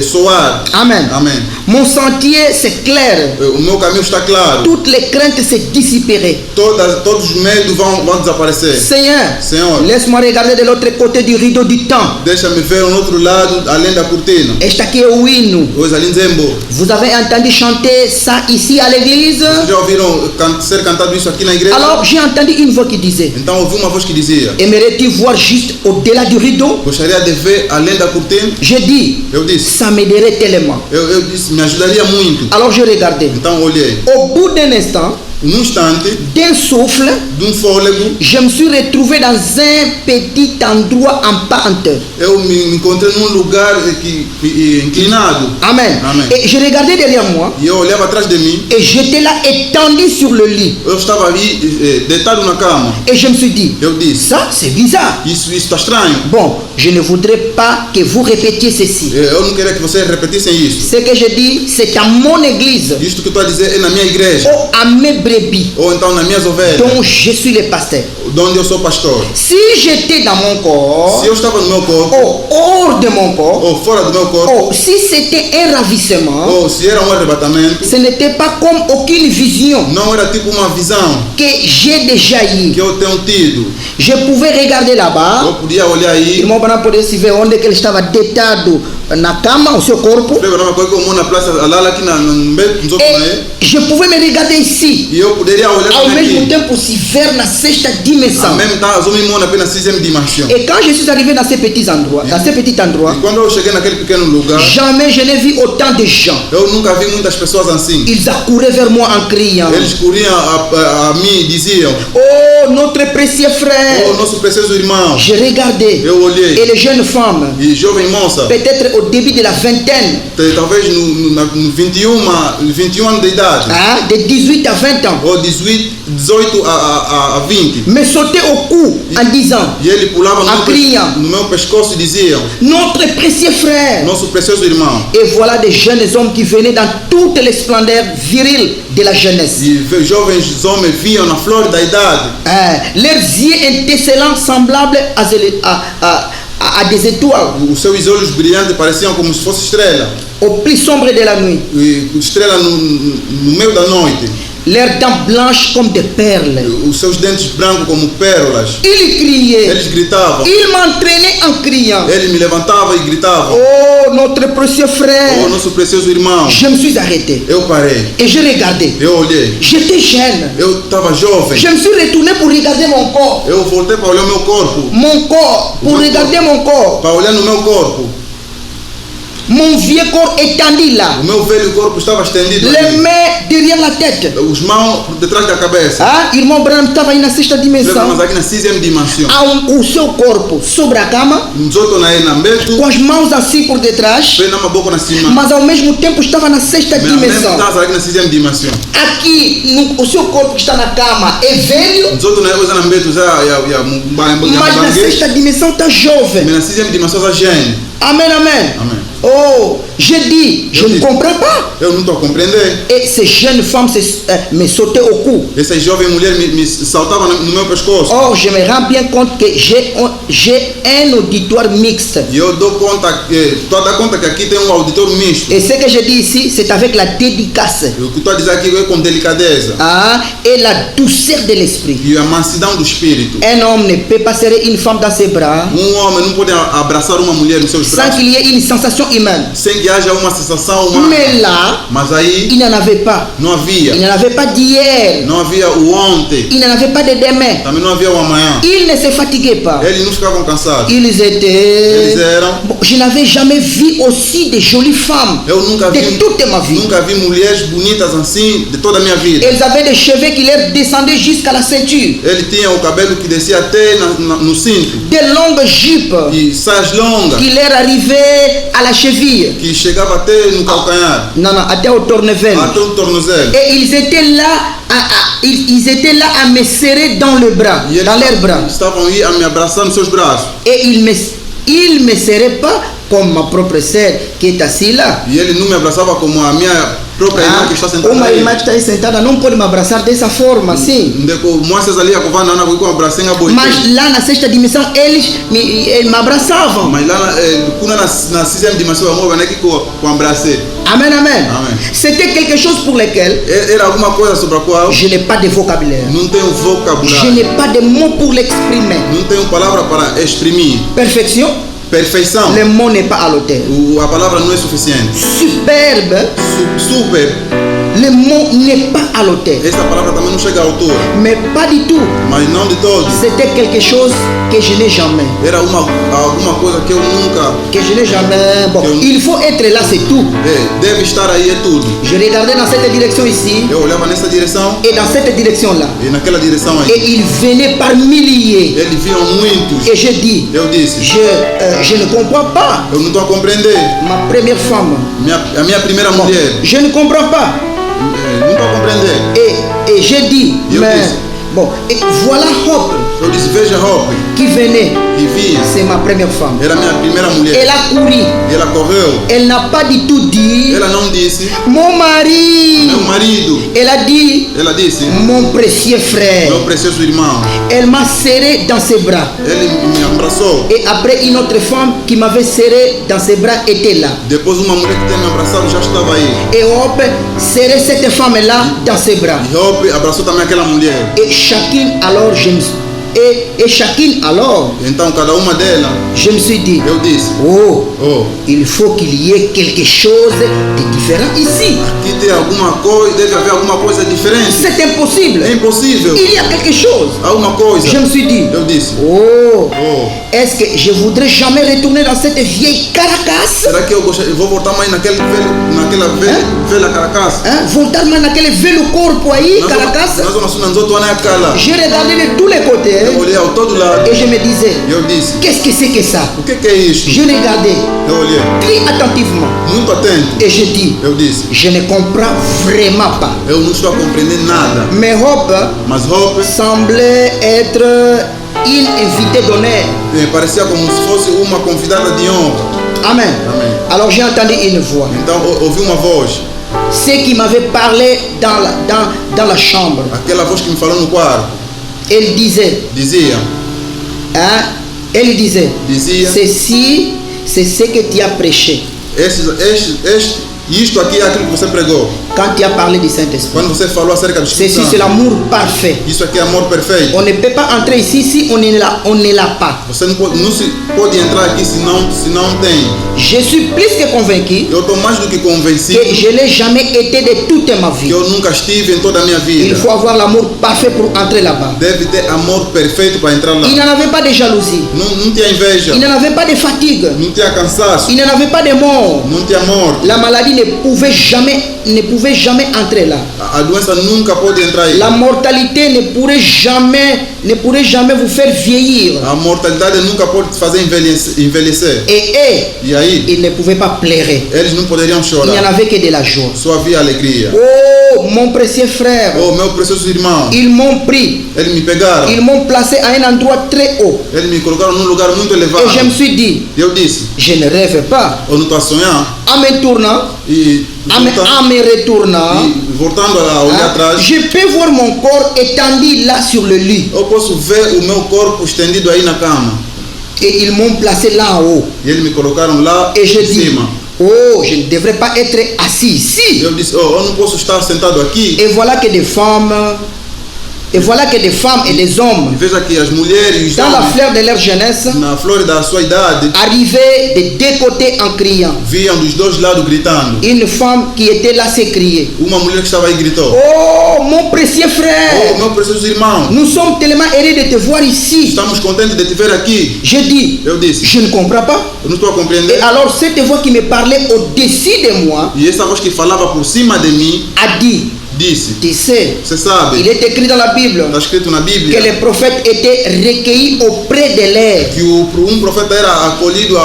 Speaker 2: soar.
Speaker 1: Amen.
Speaker 2: Amém.
Speaker 1: Mon sentier, c'est clair.
Speaker 2: O meu caminho está claro.
Speaker 1: Toutes les craintes se dissiperaient.
Speaker 2: Todos os medos vão desaparecer.
Speaker 1: Seigneur,
Speaker 2: Senhor,
Speaker 1: laisse-moi regarder de l'autre côté du rideau du temps.
Speaker 2: deixa-me ver no outro lado, além da cortina.
Speaker 1: Este aqui é o hino.
Speaker 2: Hoje ali em Zembo.
Speaker 1: Vous avez entendu chanter ça ici à l'église?
Speaker 2: Vocês já ouviram ser cantado isso aqui na igreja?
Speaker 1: Alors j'ai entendu une voix qui disait,
Speaker 2: Então ouvi uma voz que dizia,
Speaker 1: aimerais-tu voir juste au-delà du rideau?
Speaker 2: gostaria de ver além da cortina?
Speaker 1: J'ai dit,
Speaker 2: Eu disse,
Speaker 1: ça m'aiderait tellement.
Speaker 2: eu disse, me ajudaria muito.
Speaker 1: Alors je regardais.
Speaker 2: Então olhei.
Speaker 1: Au bout d'un instant,
Speaker 2: Num instante,
Speaker 1: d'un souffle,
Speaker 2: de um fôlego,
Speaker 1: je me suis retrouvé dans un petit endroit en pente.
Speaker 2: eu me encontrei num lugar inclinado.
Speaker 1: Amen.
Speaker 2: Amen.
Speaker 1: Et je regardais derrière moi
Speaker 2: E eu olhava atrás de mim.
Speaker 1: et j'étais là étendu sur le lit.
Speaker 2: Eu estava ali deitado na cama.
Speaker 1: Et je me suis dit,
Speaker 2: Eu disse,
Speaker 1: ça c'est bizarre.
Speaker 2: isso está estranho.
Speaker 1: Bon, je ne voudrais pas que vous répétiez ceci.
Speaker 2: Eu não queria que vocês repetissem isso.
Speaker 1: Ce que je dis, c'est à mon église,
Speaker 2: Isto que eu estou a dizer é na minha igreja.
Speaker 1: ou à mes brebis,
Speaker 2: Ou então nas minhas ovelhas,
Speaker 1: dont je suis le pasteur.
Speaker 2: de onde eu sou pastor.
Speaker 1: Si j'étais dans mon corps,
Speaker 2: Se eu estava no meu corpo,
Speaker 1: ou hors de mon corps,
Speaker 2: ou fora do meu corpo,
Speaker 1: ou si c'était un ravissement,
Speaker 2: ou se era arrebatamento,
Speaker 1: ce n'était pas comme aucune vision
Speaker 2: não era tipo uma visão
Speaker 1: que j'ai déjà eue.
Speaker 2: que eu tenho tido.
Speaker 1: Je pouvais regarder
Speaker 2: Eu
Speaker 1: là-bas.
Speaker 2: podia olhar aí,
Speaker 1: Irmão Branham podia se ver onde que ele estava deitado na cama, o seu corpo.
Speaker 2: uma coisa como na praça, lá aqui no meio dos outros,
Speaker 1: Et je pouvais me regarder ici.
Speaker 2: e eu poderia olhar
Speaker 1: Ao
Speaker 2: também
Speaker 1: mesmo
Speaker 2: aqui.
Speaker 1: tempo se ver na sexta dimensão.
Speaker 2: En même temps, eu me mando apenas 6e dimensão.
Speaker 1: Et quand je suis arrivé dans ces petits endroits,
Speaker 2: E quando eu cheguei naquele pequeno lugar,
Speaker 1: jamais je n'ai vu autant de gens.
Speaker 2: eu nunca vi muitas pessoas assim.
Speaker 1: Ils accouraient vers moi en criant,
Speaker 2: Eles corriam a mim e diziam,
Speaker 1: oh notre précieux
Speaker 2: oh,
Speaker 1: frère.
Speaker 2: nosso precioso irmão.
Speaker 1: Je regardais.
Speaker 2: Eu
Speaker 1: Et
Speaker 2: olhei,
Speaker 1: les jeunes femmes,
Speaker 2: e jovem moça,
Speaker 1: peut-être au début de la vingtaine,
Speaker 2: talvez no 21 anos de idade,
Speaker 1: hein, de 18 à 20 ans,
Speaker 2: ou 18 18 a 20.
Speaker 1: me sautait au cou en disant,
Speaker 2: E ele pulava
Speaker 1: en criant,
Speaker 2: no meu pescoço e dizia:
Speaker 1: notre précieux frère.
Speaker 2: nosso precioso irmão.
Speaker 1: Et voilà des jeunes hommes qui venaient dans toute les splendeurs viriles de la jeunesse.
Speaker 2: E jovens homens vinham na flor da idade.
Speaker 1: Leurs yeux étincelants semblables à des étoiles.
Speaker 2: Os seus olhos brilhantes pareciam como se fosse estrela.
Speaker 1: Au plus sombre de la nuit.
Speaker 2: E estrela no meio da noite.
Speaker 1: Leurs dents blanches comme des perles.
Speaker 2: Os seus dentes brancos como pérolas.
Speaker 1: Ils criaient.
Speaker 2: Eles gritavam.
Speaker 1: Ils m'entraînaient en criant.
Speaker 2: Ele me levantava e gritava:
Speaker 1: oh, notre précieux frère.
Speaker 2: oh, nosso precioso irmão.
Speaker 1: Je me suis arrêté.
Speaker 2: Eu parei.
Speaker 1: Et je regardais.
Speaker 2: Eu olhei.
Speaker 1: J'étais jeune.
Speaker 2: Eu estava jovem.
Speaker 1: Je me suis retourné pour regarder mon corps.
Speaker 2: Eu voltei para olhar meu corpo.
Speaker 1: Mon corps. Pour regarder mon corps.
Speaker 2: Para olhar no meu corpo.
Speaker 1: Mon vieux corps étendu là.
Speaker 2: O meu velho corpo estava estendido.
Speaker 1: Les mains derrière la tête.
Speaker 2: Os mãos por detrás da cabeça.
Speaker 1: Irmão Branham estava aí na sexta dimensão.
Speaker 2: Mas aqui na 6ª dimensão.
Speaker 1: O seu corpo sobre a cama. Com as mãos assim por detrás. Mas ao mesmo tempo estava na sexta dimensão.
Speaker 2: Aqui na 6ª dimensão.
Speaker 1: Aqui o seu corpo que está na cama é velho. Mas na sexta dimensão está jovem.
Speaker 2: Na 6ª dimensão está jovem.
Speaker 1: Amém, amém.
Speaker 2: Amém.
Speaker 1: Oh, je dis, je ne comprends pas.
Speaker 2: Eu não estou a compreender.
Speaker 1: Et ces jeunes femmes me sautaient au cou.
Speaker 2: Essas jovens mulheres me saltavam no meu pescoço.
Speaker 1: Oh, je me rends bien compte que j'ai un auditoire mixte.
Speaker 2: E eu dou conta, estou a dar conta que aqui tem auditório misto.
Speaker 1: Et ce que je dis ici, c'est avec la dédicace.
Speaker 2: O que estou a dizer aqui é com delicadeza.
Speaker 1: Et la douceur de l'esprit.
Speaker 2: E a mansidão do espírito.
Speaker 1: Un homme ne peut pas serrer une femme dans ses bras.
Speaker 2: Homem não pode abraçar uma mulher nos seus braços.
Speaker 1: Sans qu'il y ait une sensation humaine.
Speaker 2: Sem que haja uma sensação humana.
Speaker 1: Mais là,
Speaker 2: mas aí,
Speaker 1: il n'en avait pas.
Speaker 2: Não havia.
Speaker 1: Il n'en avait pas d'hier.
Speaker 2: Não havia o ontem.
Speaker 1: Il n'en avait pas de demain.
Speaker 2: Também não havia o amanhã.
Speaker 1: Ils ne se fatiguaient pas.
Speaker 2: Eles não ficavam cansados.
Speaker 1: Eles
Speaker 2: eram.
Speaker 1: Je n'avais jamais vu aussi de jolies femmes.
Speaker 2: Eu nunca vi.
Speaker 1: De toute ma vie.
Speaker 2: Nunca vi mulheres bonitas assim de toda a minha vida.
Speaker 1: Elles avaient des cheveux qui leur descendaient jusqu'à la ceinture.
Speaker 2: Ele tinha o cabelo que descia até no cinto.
Speaker 1: De longues jupes.
Speaker 2: E saias longas.
Speaker 1: Qui leur arrivaient à la cheville.
Speaker 2: Que chegava até no calcanhar.
Speaker 1: Non, até o tornozelo.
Speaker 2: Até o tornozelo.
Speaker 1: Et ils étaient là à me serrer dans le bras, dans leurs bras.
Speaker 2: Estavam aí a me abraçar nos seus braços.
Speaker 1: Et ils me serraient pas comme ma propre sœur qui est assise là.
Speaker 2: E ele não me abraçava como a minha própria irmã que está sentada.
Speaker 1: Uma irmã que está aí sentada não pode me abraçar dessa forma assim. Mas lá na sexta dimensão eles me abraçavam.
Speaker 2: Mas lá na 6ª dimensão eu não que com abracei.
Speaker 1: Amen, amen.
Speaker 2: Amen.
Speaker 1: C'était quelque chose pour lequel
Speaker 2: era alguma coisa sobre a qual
Speaker 1: je n'ai pas de vocabulaire.
Speaker 2: Não tenho vocabulário.
Speaker 1: Je n'ai pas de mots pour l'exprimer.
Speaker 2: Não tenho palavra para exprimir.
Speaker 1: Perfeição.
Speaker 2: Perfeição.
Speaker 1: Le mot n'est pas à l'auteur.
Speaker 2: A palavra não é suficiente.
Speaker 1: Superbe.
Speaker 2: Super.
Speaker 1: Le mot n'est pas à l'auteur.
Speaker 2: Essa palavra também não chega à altura.
Speaker 1: Mais pas du tout.
Speaker 2: Mas não de todo.
Speaker 1: C'était quelque chose que je n'ai jamais.
Speaker 2: Era alguma coisa que eu nunca.
Speaker 1: Que je n'ai jamais. Bon, il faut être là, c'est tout.
Speaker 2: Deve estar aí é tudo.
Speaker 1: Je regardais dans cette direction ici.
Speaker 2: Eu olhava nessa direção.
Speaker 1: Et dans cette direction là.
Speaker 2: E naquela direção aí.
Speaker 1: Et ils venaient par milliers.
Speaker 2: Eles vinham muitos.
Speaker 1: Et je dis.
Speaker 2: Eu disse.
Speaker 1: Je ne comprends pas.
Speaker 2: Eu não estou a compreender.
Speaker 1: Ma première femme.
Speaker 2: A minha primeira mulher.
Speaker 1: Je ne comprends pas.
Speaker 2: Não estou a compreender.
Speaker 1: Et j'ai dit, mais bon, et voilà Hope.
Speaker 2: Eu disse, veja Hope.
Speaker 1: Qui venait.
Speaker 2: Que vinha.
Speaker 1: C'est ma première femme.
Speaker 2: Era minha primeira mulher.
Speaker 1: Elle a couru.
Speaker 2: Ela correu.
Speaker 1: Elle n'a pas du tout dit.
Speaker 2: Ela não disse.
Speaker 1: Mon mari.
Speaker 2: Meu marido.
Speaker 1: Elle a dit.
Speaker 2: Ela disse.
Speaker 1: Mon précieux frère.
Speaker 2: Meu precioso irmão.
Speaker 1: Elle m'a serré dans ses bras.
Speaker 2: Ele me abraçou.
Speaker 1: Et après une autre femme qui m'avait serré dans ses bras était là.
Speaker 2: Depois uma mulher que tinha me abraçado já estava aí.
Speaker 1: Et Hope serrait cette femme là dans ses bras.
Speaker 2: E Hope abraçou também aquela mulher.
Speaker 1: Et chacune alors et chacune alors.
Speaker 2: Então cada uma delas.
Speaker 1: Je me suis dit.
Speaker 2: Eu disse.
Speaker 1: Oh. Il faut qu'il y ait quelque chose de différent ici.
Speaker 2: Aqui tem alguma coisa, deve haver alguma coisa diferente.
Speaker 1: C'est impossible.
Speaker 2: É impossível.
Speaker 1: Il y a quelque chose.
Speaker 2: Alguma coisa.
Speaker 1: Je me suis dit.
Speaker 2: Eu disse.
Speaker 1: Oh. Est-ce que je voudrais jamais retourner dans cette vieille carcasse?
Speaker 2: Será que eu vou voltar mais naquela velha carcaça?
Speaker 1: Voltar mais naquele velho corpo aí, carcaça.
Speaker 2: Nós vamos na outra kala.
Speaker 1: Je regardais de tous les côtés. regardais
Speaker 2: Eu olhei ao todo lado
Speaker 1: et je me disais,
Speaker 2: e eu disse:
Speaker 1: qu'est-ce que c'est que ça?
Speaker 2: o que é isto?
Speaker 1: Je regardais
Speaker 2: Eu olhei
Speaker 1: très attentivement
Speaker 2: muito atento.
Speaker 1: et je dis,
Speaker 2: Eu disse:
Speaker 1: je ne comprends vraiment pas.
Speaker 2: eu não estou a compreender nada.
Speaker 1: Mes robes
Speaker 2: Mas Hope
Speaker 1: semblaient être une invitée d'honneur.
Speaker 2: parecia como se fosse uma convidada de honra.
Speaker 1: Amen.
Speaker 2: Amém.
Speaker 1: Alors j'ai entendu une voix.
Speaker 2: Então ouvi uma voz,
Speaker 1: Ce qui m'avait parlé dans la chambre.
Speaker 2: aquela voz que me falou no quarto.
Speaker 1: Elle disait,
Speaker 2: Dizia:
Speaker 1: hein, elle disait,
Speaker 2: dizia,
Speaker 1: ceci, c'est ce que tu as prêché
Speaker 2: isto aqui é aquilo que você pregou.
Speaker 1: quand tu as parlé du Saint-Esprit.
Speaker 2: Quando você falou acerca do Espírito
Speaker 1: Ceci, c'est
Speaker 2: Santo.
Speaker 1: l'amour parfait.
Speaker 2: Isso aqui é amor perfeito.
Speaker 1: On ne peut pas entrer ici si on ne l'a pas.
Speaker 2: Você não se pode entrar aqui se não tem.
Speaker 1: Je suis plus que convaincu
Speaker 2: Eu estou mais do que convencido
Speaker 1: que je n'ai jamais été de toute ma
Speaker 2: que
Speaker 1: vie.
Speaker 2: eu nunca estive em toda a minha
Speaker 1: Il
Speaker 2: vida.
Speaker 1: faut avoir l'amour parfait pour entrer là-bas.
Speaker 2: Deve ter amor perfeito para entrar lá.
Speaker 1: Il n'en avait pas de jalousie.
Speaker 2: Não tinha inveja,
Speaker 1: Il n'en avait pas de fatigue.
Speaker 2: não tinha cansaço,
Speaker 1: Il n'en avait pas de mort.
Speaker 2: não tinha morte.
Speaker 1: La maladie ne pouvait jamais entrer là.
Speaker 2: A doença nunca pode entrar aí.
Speaker 1: La mortalité ne pourrait jamais vous faire vieillir.
Speaker 2: A mortalidade nunca pode te fazer envelhecer.
Speaker 1: Et
Speaker 2: E aí,
Speaker 1: ils ne pouvaient pas pleurer.
Speaker 2: eles não poderiam
Speaker 1: Il n'y en
Speaker 2: chorar.
Speaker 1: avait que de la joie.
Speaker 2: Só havia alegria.
Speaker 1: Oh, mon précieux frère,
Speaker 2: Oh, meu precioso irmão,
Speaker 1: ils m'ont pris,
Speaker 2: eles me pegaram.
Speaker 1: ils m'ont placé à un endroit très haut.
Speaker 2: Eles me colocaram num lugar muito elevado.
Speaker 1: Et je me suis dit,
Speaker 2: E eu disse:
Speaker 1: je ne rêve pas.
Speaker 2: eu não estou a sonhar.
Speaker 1: En me tournant,
Speaker 2: E
Speaker 1: en me retournant,
Speaker 2: voltando a olhar atrás,
Speaker 1: je peux voir mon corps étendu là sur le lit.
Speaker 2: eu posso ver o meu corpo estendido aí na cama.
Speaker 1: Et ils m'ont placé là en haut.
Speaker 2: E eles me colocaram lá
Speaker 1: Et je
Speaker 2: em
Speaker 1: dis,
Speaker 2: cima.
Speaker 1: oh, je ne devrais pas être assis ici.
Speaker 2: Eu disse: oh, eu não posso estar sentado aqui.
Speaker 1: Et voilà que des femmes, et des hommes,
Speaker 2: E veja que as mulheres e os
Speaker 1: dans la
Speaker 2: homens,
Speaker 1: fleur de leur jeunesse,
Speaker 2: na flor da sua idade,
Speaker 1: arrivaient de deux côtés en criant.
Speaker 2: viam dos dois lados gritando.
Speaker 1: Une femme qui était là s'est criée.
Speaker 2: Uma mulher que estava aí gritou:
Speaker 1: Oh, mon précieux
Speaker 2: oh,
Speaker 1: frère,
Speaker 2: meu precioso irmão,
Speaker 1: nous sommes tellement heureux de te voir ici.
Speaker 2: estamos contentes de te ver aqui.
Speaker 1: Je dis,
Speaker 2: Eu disse:
Speaker 1: je ne comprends pas.
Speaker 2: eu não estou a
Speaker 1: Et
Speaker 2: compreender.
Speaker 1: alors cette voix qui me parlait au-dessus de moi
Speaker 2: E essa voz que falava por cima de mim
Speaker 1: a dit,
Speaker 2: disse:
Speaker 1: tu sais,
Speaker 2: você sabe,
Speaker 1: il est écrit dans la Bible
Speaker 2: está escrito na
Speaker 1: que
Speaker 2: Bíblia
Speaker 1: les prophètes étaient recueillis auprès de l'air.
Speaker 2: que um profeta era acolhido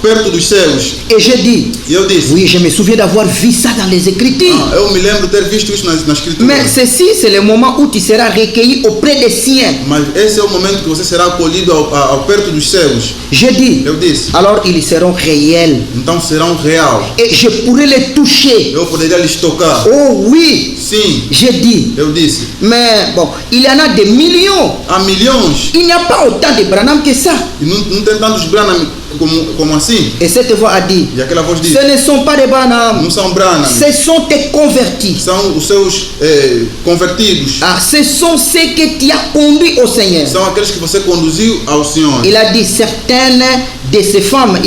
Speaker 2: perto dos céus.
Speaker 1: Et je dis,
Speaker 2: E eu disse:
Speaker 1: oui, je me souviens d'avoir vu ça dans les Écritures.
Speaker 2: eu me lembro de ter visto isso na escritura.
Speaker 1: Mais ceci, c'est le moment où tu seras recueilli auprès des siens.
Speaker 2: Mas esse é o momento que você será acolhido ao perto dos céus.
Speaker 1: Je dis,
Speaker 2: Eu disse:
Speaker 1: alors ils seront réels.
Speaker 2: então serão real.
Speaker 1: Et je pourrai les toucher.
Speaker 2: Eu poderia lhes tocar.
Speaker 1: Oh oui,
Speaker 2: Sim,
Speaker 1: je dis.
Speaker 2: eu disse.
Speaker 1: Mais bon, il y en a des millions.
Speaker 2: Há milhões.
Speaker 1: Il n'y a pas autant de Branham que ça.
Speaker 2: E não tem tantos Branham como assim.
Speaker 1: Et cette voix a dit,
Speaker 2: E aquela voz disse:
Speaker 1: ce ne sont pas des Branham,
Speaker 2: não são Branham,
Speaker 1: ce sont tes convertis.
Speaker 2: são os seus convertidos.
Speaker 1: Ah, ce sont ceux que tu as conduits au Seigneur.
Speaker 2: São aqueles que você conduziu ao Senhor.
Speaker 1: Il a dit certaines de ces femmes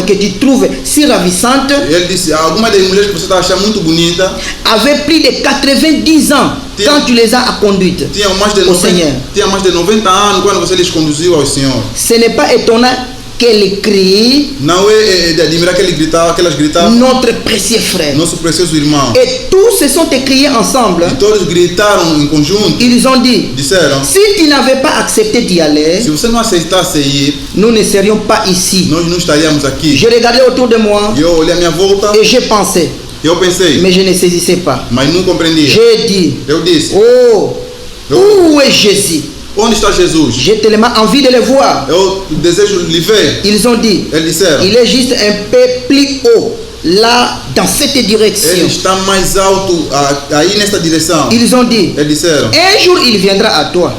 Speaker 1: que tu trouves si ravissantes
Speaker 2: E ele disse: algumas das mulheres que você está achando muito bonita
Speaker 1: avaient plus de 90 ans quand tu les as conduites
Speaker 2: tinham mais de
Speaker 1: au Seigneur.
Speaker 2: 90 anos quando você lhes conduziu ao Senhor.
Speaker 1: Ce n'est pas étonnant qu'elles crient
Speaker 2: Não é de admirar que elas gritavam,
Speaker 1: notre précieux frère.
Speaker 2: nosso precioso irmão.
Speaker 1: Et tous se sont écriés ensemble.
Speaker 2: E todos gritaram em conjunto,
Speaker 1: Ils ont dit,
Speaker 2: disseram:
Speaker 1: si tu n'avais pas accepté d'y aller,
Speaker 2: se você não aceitasse ir,
Speaker 1: nous ne serions pas ici.
Speaker 2: nós não estaríamos aqui.
Speaker 1: Je regardais autour de moi
Speaker 2: E eu olhei à minha volta
Speaker 1: et je pensais,
Speaker 2: e eu pensei,
Speaker 1: mais je ne saisissais pas.
Speaker 2: mas não compreendia.
Speaker 1: J'ai dit,
Speaker 2: Eu disse:
Speaker 1: oh, où est Jésus?
Speaker 2: onde está Jesus?
Speaker 1: J'ai tellement envie de le voir.
Speaker 2: Eu desejo lhe ver.
Speaker 1: Ils ont dit,
Speaker 2: Eles disseram:
Speaker 1: il est juste un peu plus haut, là, dans cette
Speaker 2: ele
Speaker 1: direction.
Speaker 2: está mais alto aí nesta direção.
Speaker 1: Ils ont dit,
Speaker 2: Eles disseram:
Speaker 1: un jour il viendra à toi.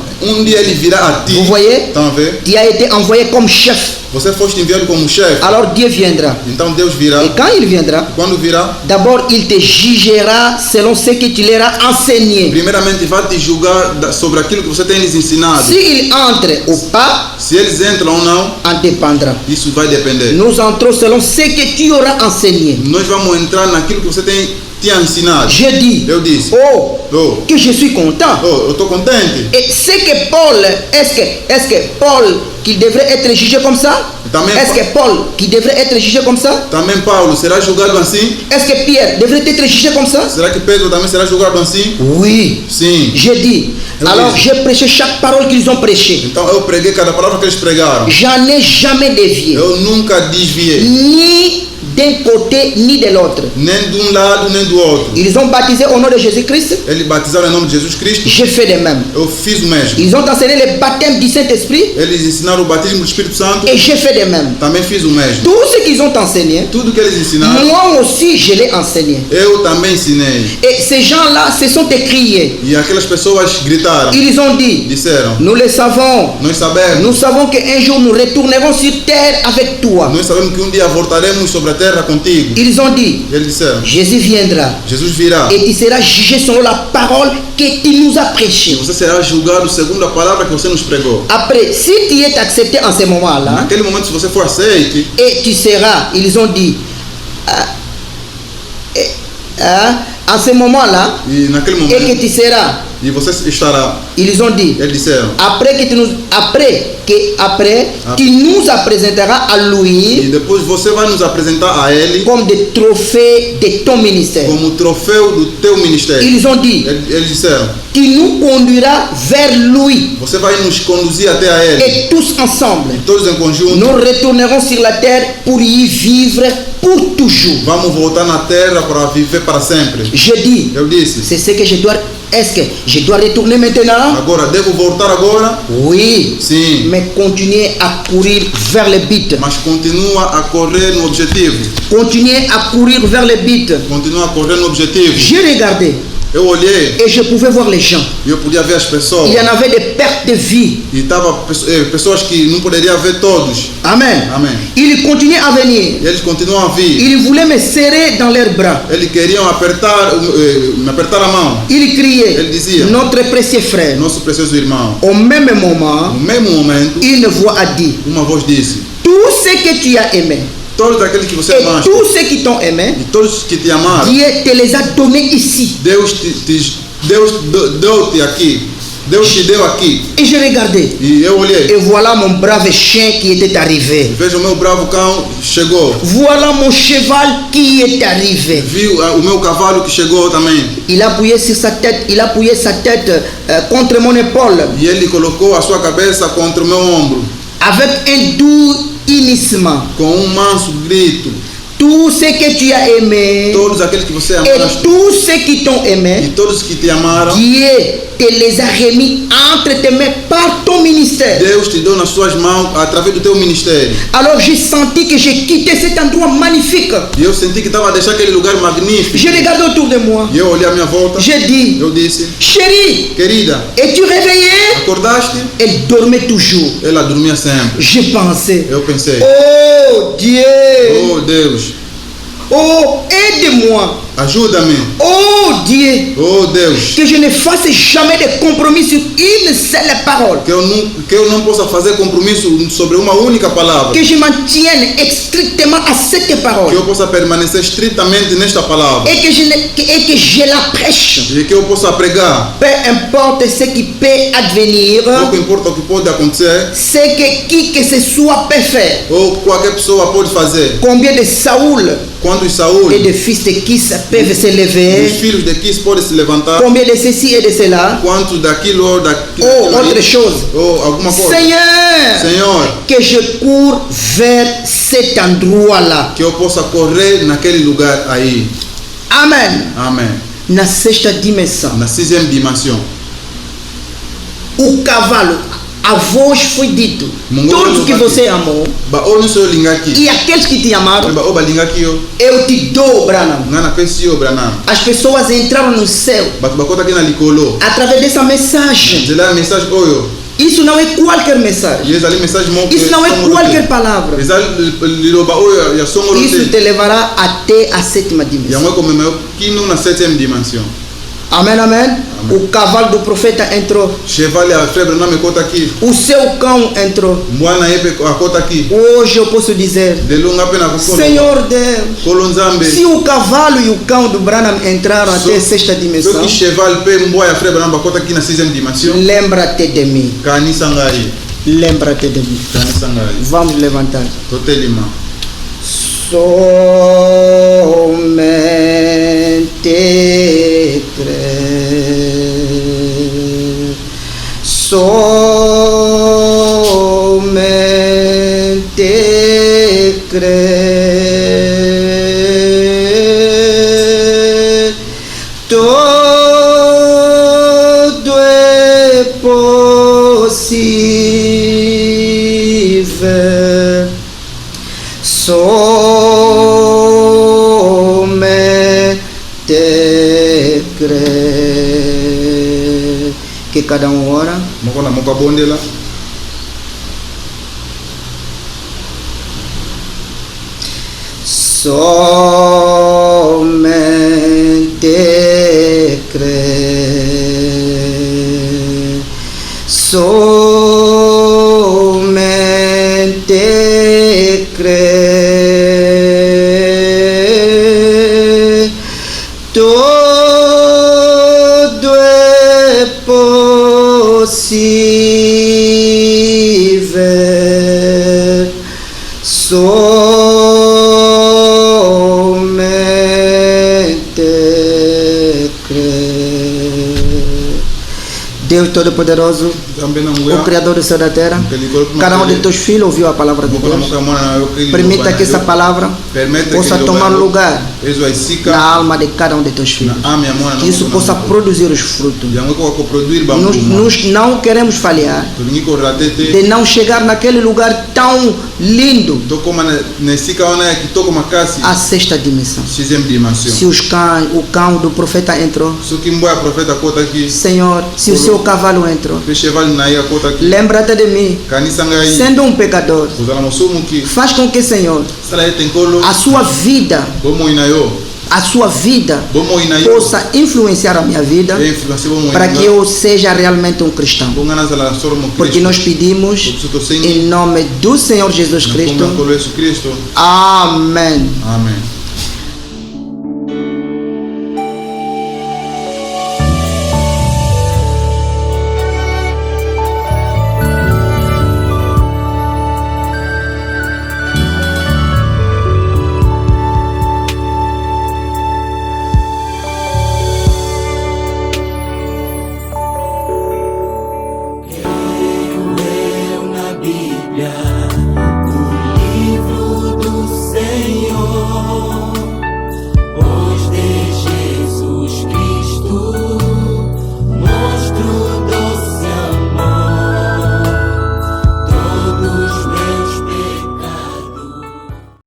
Speaker 2: dia ele virá a ti.
Speaker 1: Vous voyez,
Speaker 2: Estão a ver?
Speaker 1: tu as été envoyé comme chef.
Speaker 2: Você foste enviado como chefe.
Speaker 1: Alors Dieu viendra.
Speaker 2: Então Deus virá.
Speaker 1: Et quand il viendra,
Speaker 2: Quando virá,
Speaker 1: d'abord il te jugera selon ce que tu leur as enseigné.
Speaker 2: primeiramente vai te julgar sobre aquilo que você tem lhes ensinado.
Speaker 1: S'il entre ou pas,
Speaker 2: Se eles entram ou não,
Speaker 1: en dépendra.
Speaker 2: isso vai depender.
Speaker 1: Nous entrons selon ce que tu auras enseigné.
Speaker 2: Nós vamos entrar naquilo que você tinha ensinado.
Speaker 1: Je dis,
Speaker 2: Eu disse:
Speaker 1: oh,
Speaker 2: oh,
Speaker 1: que je suis content.
Speaker 2: eu estou contente.
Speaker 1: Et c'est que Paul, est-ce que Paul qui devrait être jugé comme ça?
Speaker 2: Também,
Speaker 1: Est-ce que Paul qui devrait être jugé comme ça?
Speaker 2: também Paulo será julgado assim?
Speaker 1: Est-ce que Pierre devrait être jugé comme ça?
Speaker 2: Será que Pedro também será julgado assim?
Speaker 1: Oui.
Speaker 2: Sim.
Speaker 1: Je dis, Alors j'ai prêché chaque parole qu'ils ont prêchée.
Speaker 2: Então eu preguei cada palavra que eles pregaram.
Speaker 1: J'en ai jamais dévié.
Speaker 2: Eu nunca desviei,
Speaker 1: Ni d'un côté ni de l'autre.
Speaker 2: nem de um lado nem do outro.
Speaker 1: Ils ont baptisé au nom de Jésus-Christ.
Speaker 2: Eles batizaram em nome de Jesus Cristo.
Speaker 1: J'ai fait de même.
Speaker 2: Eu fiz o mesmo.
Speaker 1: Ils ont enseigné le baptême du Saint-Esprit.
Speaker 2: Eles ensinaram o batismo do Espírito Santo.
Speaker 1: Et j'ai fait de même.
Speaker 2: Também fiz o mesmo.
Speaker 1: Tout ce qu'ils ont enseigné,
Speaker 2: Tudo que eles ensinaram,
Speaker 1: moi aussi je l'ai enseigné.
Speaker 2: eu também ensinei.
Speaker 1: Et ces gens-là se sont écriés.
Speaker 2: E aquelas pessoas gritaram,
Speaker 1: Ils ont dit,
Speaker 2: disseram:
Speaker 1: nous le savons.
Speaker 2: Nós sabemos,
Speaker 1: Nous savons qu'un jour nous retournerons sur terre avec toi.
Speaker 2: nós sabemos que um dia voltaremos sobre a terra contigo.
Speaker 1: Ils ont dit,
Speaker 2: E eles disseram:
Speaker 1: Jésus viendra
Speaker 2: Jesus virá
Speaker 1: et tu seras jugé selon la parole que tu nous as
Speaker 2: e
Speaker 1: prêchée.
Speaker 2: você será julgado segundo a palavra que você nos pregou.
Speaker 1: Après, si tu es accepté en ce moment-là,
Speaker 2: Naquele momento, se você for aceite,
Speaker 1: et tu seras, ils ont dit, en ce moment-là,
Speaker 2: e naquele
Speaker 1: et que
Speaker 2: momento,
Speaker 1: tu seras,
Speaker 2: e você estará,
Speaker 1: ils ont dit,
Speaker 2: eles disseram,
Speaker 1: après tu nous présenteras à
Speaker 2: e
Speaker 1: lui
Speaker 2: depois você vai nos apresentar a ele
Speaker 1: comme des trophées de ton ministère.
Speaker 2: como troféu do teu ministério.
Speaker 1: Ils ont dit,
Speaker 2: Eles disseram:
Speaker 1: tu nous conduiras vers lui
Speaker 2: você vai nos conduzir até a ele.
Speaker 1: et tous ensemble,
Speaker 2: E todos em conjunto
Speaker 1: nous retournerons sur la terre pour y vivre pour toujours.
Speaker 2: vamos voltar na terra para viver para sempre.
Speaker 1: Je dis,
Speaker 2: Eu disse:
Speaker 1: c'est ce que je dois. Est-ce que je dois retourner maintenant?
Speaker 2: agora devo voltar agora?
Speaker 1: Oui.
Speaker 2: Sim.
Speaker 1: Mais continuer à courir vers le but.
Speaker 2: Mas continua a correr no objetivo.
Speaker 1: Continuer à courir vers le but.
Speaker 2: Continua a correr no objetivo.
Speaker 1: J'ai regardé
Speaker 2: Eu olhei
Speaker 1: et je pouvais voir les gens.
Speaker 2: e eu podia ver as pessoas.
Speaker 1: Il y en avait des pertes de vie.
Speaker 2: E tava pessoas que não poderia ver todos.
Speaker 1: Amen.
Speaker 2: Amém.
Speaker 1: Ils continuaient à venir.
Speaker 2: E eles continuam a vir.
Speaker 1: Ils voulaient me serrer dans leurs bras.
Speaker 2: Eles queriam me apertar a mão.
Speaker 1: Ils criaient,
Speaker 2: Ele dizia:
Speaker 1: notre précieux frère.
Speaker 2: Nosso precioso irmão.
Speaker 1: Au même moment,
Speaker 2: No mesmo momento,
Speaker 1: une voix a dit,
Speaker 2: uma voz disse:
Speaker 1: tout ce que tu as aimé
Speaker 2: todos aqueles que você
Speaker 1: et
Speaker 2: amaste
Speaker 1: tous ceux qui t'ont aimé,
Speaker 2: e todos que te amaram,
Speaker 1: Dieu te les a donnés ici.
Speaker 2: Deus deu-te aqui. Deus te deu aqui.
Speaker 1: Et je regardais.
Speaker 2: E eu olhei.
Speaker 1: Et voilà mon brave chien qui était arrivé.
Speaker 2: Veja o meu bravo cão chegou.
Speaker 1: Voilà mon cheval qui est arrivé.
Speaker 2: Viu o meu cavalo que chegou também.
Speaker 1: Il a appuyé sur sa tête, il a appuyé sa tête contre mon épaule
Speaker 2: E ele colocou a sua cabeça contra o meu ombro.
Speaker 1: avec un doux hennissement.
Speaker 2: Com manso grito.
Speaker 1: Tout ce que tu as aimé
Speaker 2: Todos aqueles que você
Speaker 1: et
Speaker 2: amaste
Speaker 1: tous ceux qui t'ont
Speaker 2: e
Speaker 1: aimé,
Speaker 2: todos que te amaram,
Speaker 1: Dieu te les a remis entre tes mains par ton ministère.
Speaker 2: Deus te deu nas suas mãos através do teu ministério.
Speaker 1: Alors j'ai senti que j'ai quitté cet endroit magnifique.
Speaker 2: E eu senti que estava a deixar aquele lugar magnífico.
Speaker 1: Je regardais autour de moi.
Speaker 2: E eu olhei à minha volta.
Speaker 1: J'ai dit,
Speaker 2: Eu disse:
Speaker 1: chérie,
Speaker 2: querida,
Speaker 1: es-tu réveillée?
Speaker 2: acordaste?
Speaker 1: Elle dormait toujours.
Speaker 2: Ela dormia sempre.
Speaker 1: Je pensais,
Speaker 2: Eu pensei:
Speaker 1: oh Dieu,
Speaker 2: oh Deus,
Speaker 1: oh aide-moi,
Speaker 2: ajuda-me.
Speaker 1: oh Dieu,
Speaker 2: Oh Deus,
Speaker 1: que je ne fasse jamais de compromis sur une seule parole,
Speaker 2: que eu não possa fazer compromisso sobre uma única palavra.
Speaker 1: que je m'en tienne strictement à cette parole
Speaker 2: Que eu possa permanecer estritamente nesta palavra.
Speaker 1: et que je la prêche.
Speaker 2: E que eu possa pregar.
Speaker 1: Peu importe ce qui peut advenir,
Speaker 2: Pouco importa o que pode acontecer.
Speaker 1: ce que qui que ce soit peut faire.
Speaker 2: Ou qualquer pessoa pode fazer.
Speaker 1: Combien de Saoul
Speaker 2: Quantos Saúl,
Speaker 1: et de fils de Kis peuvent se
Speaker 2: os
Speaker 1: lever?
Speaker 2: filhos de Quis podem se levantar.
Speaker 1: Combien de ceci et de cela?
Speaker 2: Quantos daquilo ou daquilo.
Speaker 1: Oh, autre chose.
Speaker 2: Ou alguma coisa.
Speaker 1: Seigneur,
Speaker 2: Senhor,
Speaker 1: que je cours vers cet endroit-là.
Speaker 2: que eu possa correr naquele lugar aí.
Speaker 1: Amen.
Speaker 2: Amém.
Speaker 1: Na sexta dimensão,
Speaker 2: Na 6ª dimensão.
Speaker 1: o cavalo, a voz foi dito. Todos que você amou
Speaker 2: Ba o no so linga aqui.
Speaker 1: e aqueles que te amaram,
Speaker 2: Ba o ba linga aqui yo.
Speaker 1: eu te dou, Branham.
Speaker 2: Ngana pensi yo Branham.
Speaker 1: As pessoas entraram no céu
Speaker 2: Ba bakota aqui na likolo.
Speaker 1: através dessa mensagem.
Speaker 2: De lá mensagem oyo.
Speaker 1: Isso não é qualquer mensagem.
Speaker 2: E essa ali mensagem mo.
Speaker 1: Isso não é qualquer palavra.
Speaker 2: Essa liloba oyo ya songo
Speaker 1: Isso
Speaker 2: lote.
Speaker 1: te levará até a sétima
Speaker 2: Ya
Speaker 1: dimensão.
Speaker 2: ngwe como meu kino na 7ª dimensão.
Speaker 1: Amen, amen. O cavalo do profeta entrou.
Speaker 2: Cheval ya frère Branham kota aqui.
Speaker 1: O seu cão entrou.
Speaker 2: Mbwana yepe akota aqui.
Speaker 1: Hoje eu posso dizer,
Speaker 2: De longa pena kukono.
Speaker 1: Senhor Deus,
Speaker 2: Kolonzambe.
Speaker 1: se o cavalo e o cão do Branham entraram até a sexta
Speaker 2: So
Speaker 1: dimensão,
Speaker 2: ki cheval pe mbwa ya frère Branham bakota aqui na 6ª dimensão.
Speaker 1: lembra-te de mim.
Speaker 2: Kanisa ngai.
Speaker 1: Lembra-te de mim.
Speaker 2: Kanisa ngai.
Speaker 1: Vamos levantar.
Speaker 2: Totelima.
Speaker 1: Somente crer. somente crer, todo é possível. Somente crer. Que cada um ora.
Speaker 2: Mokona moka bondela.
Speaker 1: Somente crer, somente crer, todo é possível. Somente crer. Deus Todo-Poderoso, o Criador do céu e da terra, cada um de teus filhos ouviu a palavra de Deus. Permita que essa palavra possa tomar lugar na alma de cada um de teus filhos. Que isso possa produzir os frutos. Nós não queremos falhar de não chegar naquele lugar tão lindo, a sexta dimensão. Se o cão do profeta entrou, Senhor, se o seu cavalo entrou, lembra-te de mim, sendo um pecador. Faz com que, Senhor, a sua vida possa influenciar a minha vida, para que eu seja realmente um cristão. Porque nós pedimos em nome do Senhor Jesus Cristo. Amém.
Speaker 2: Amém.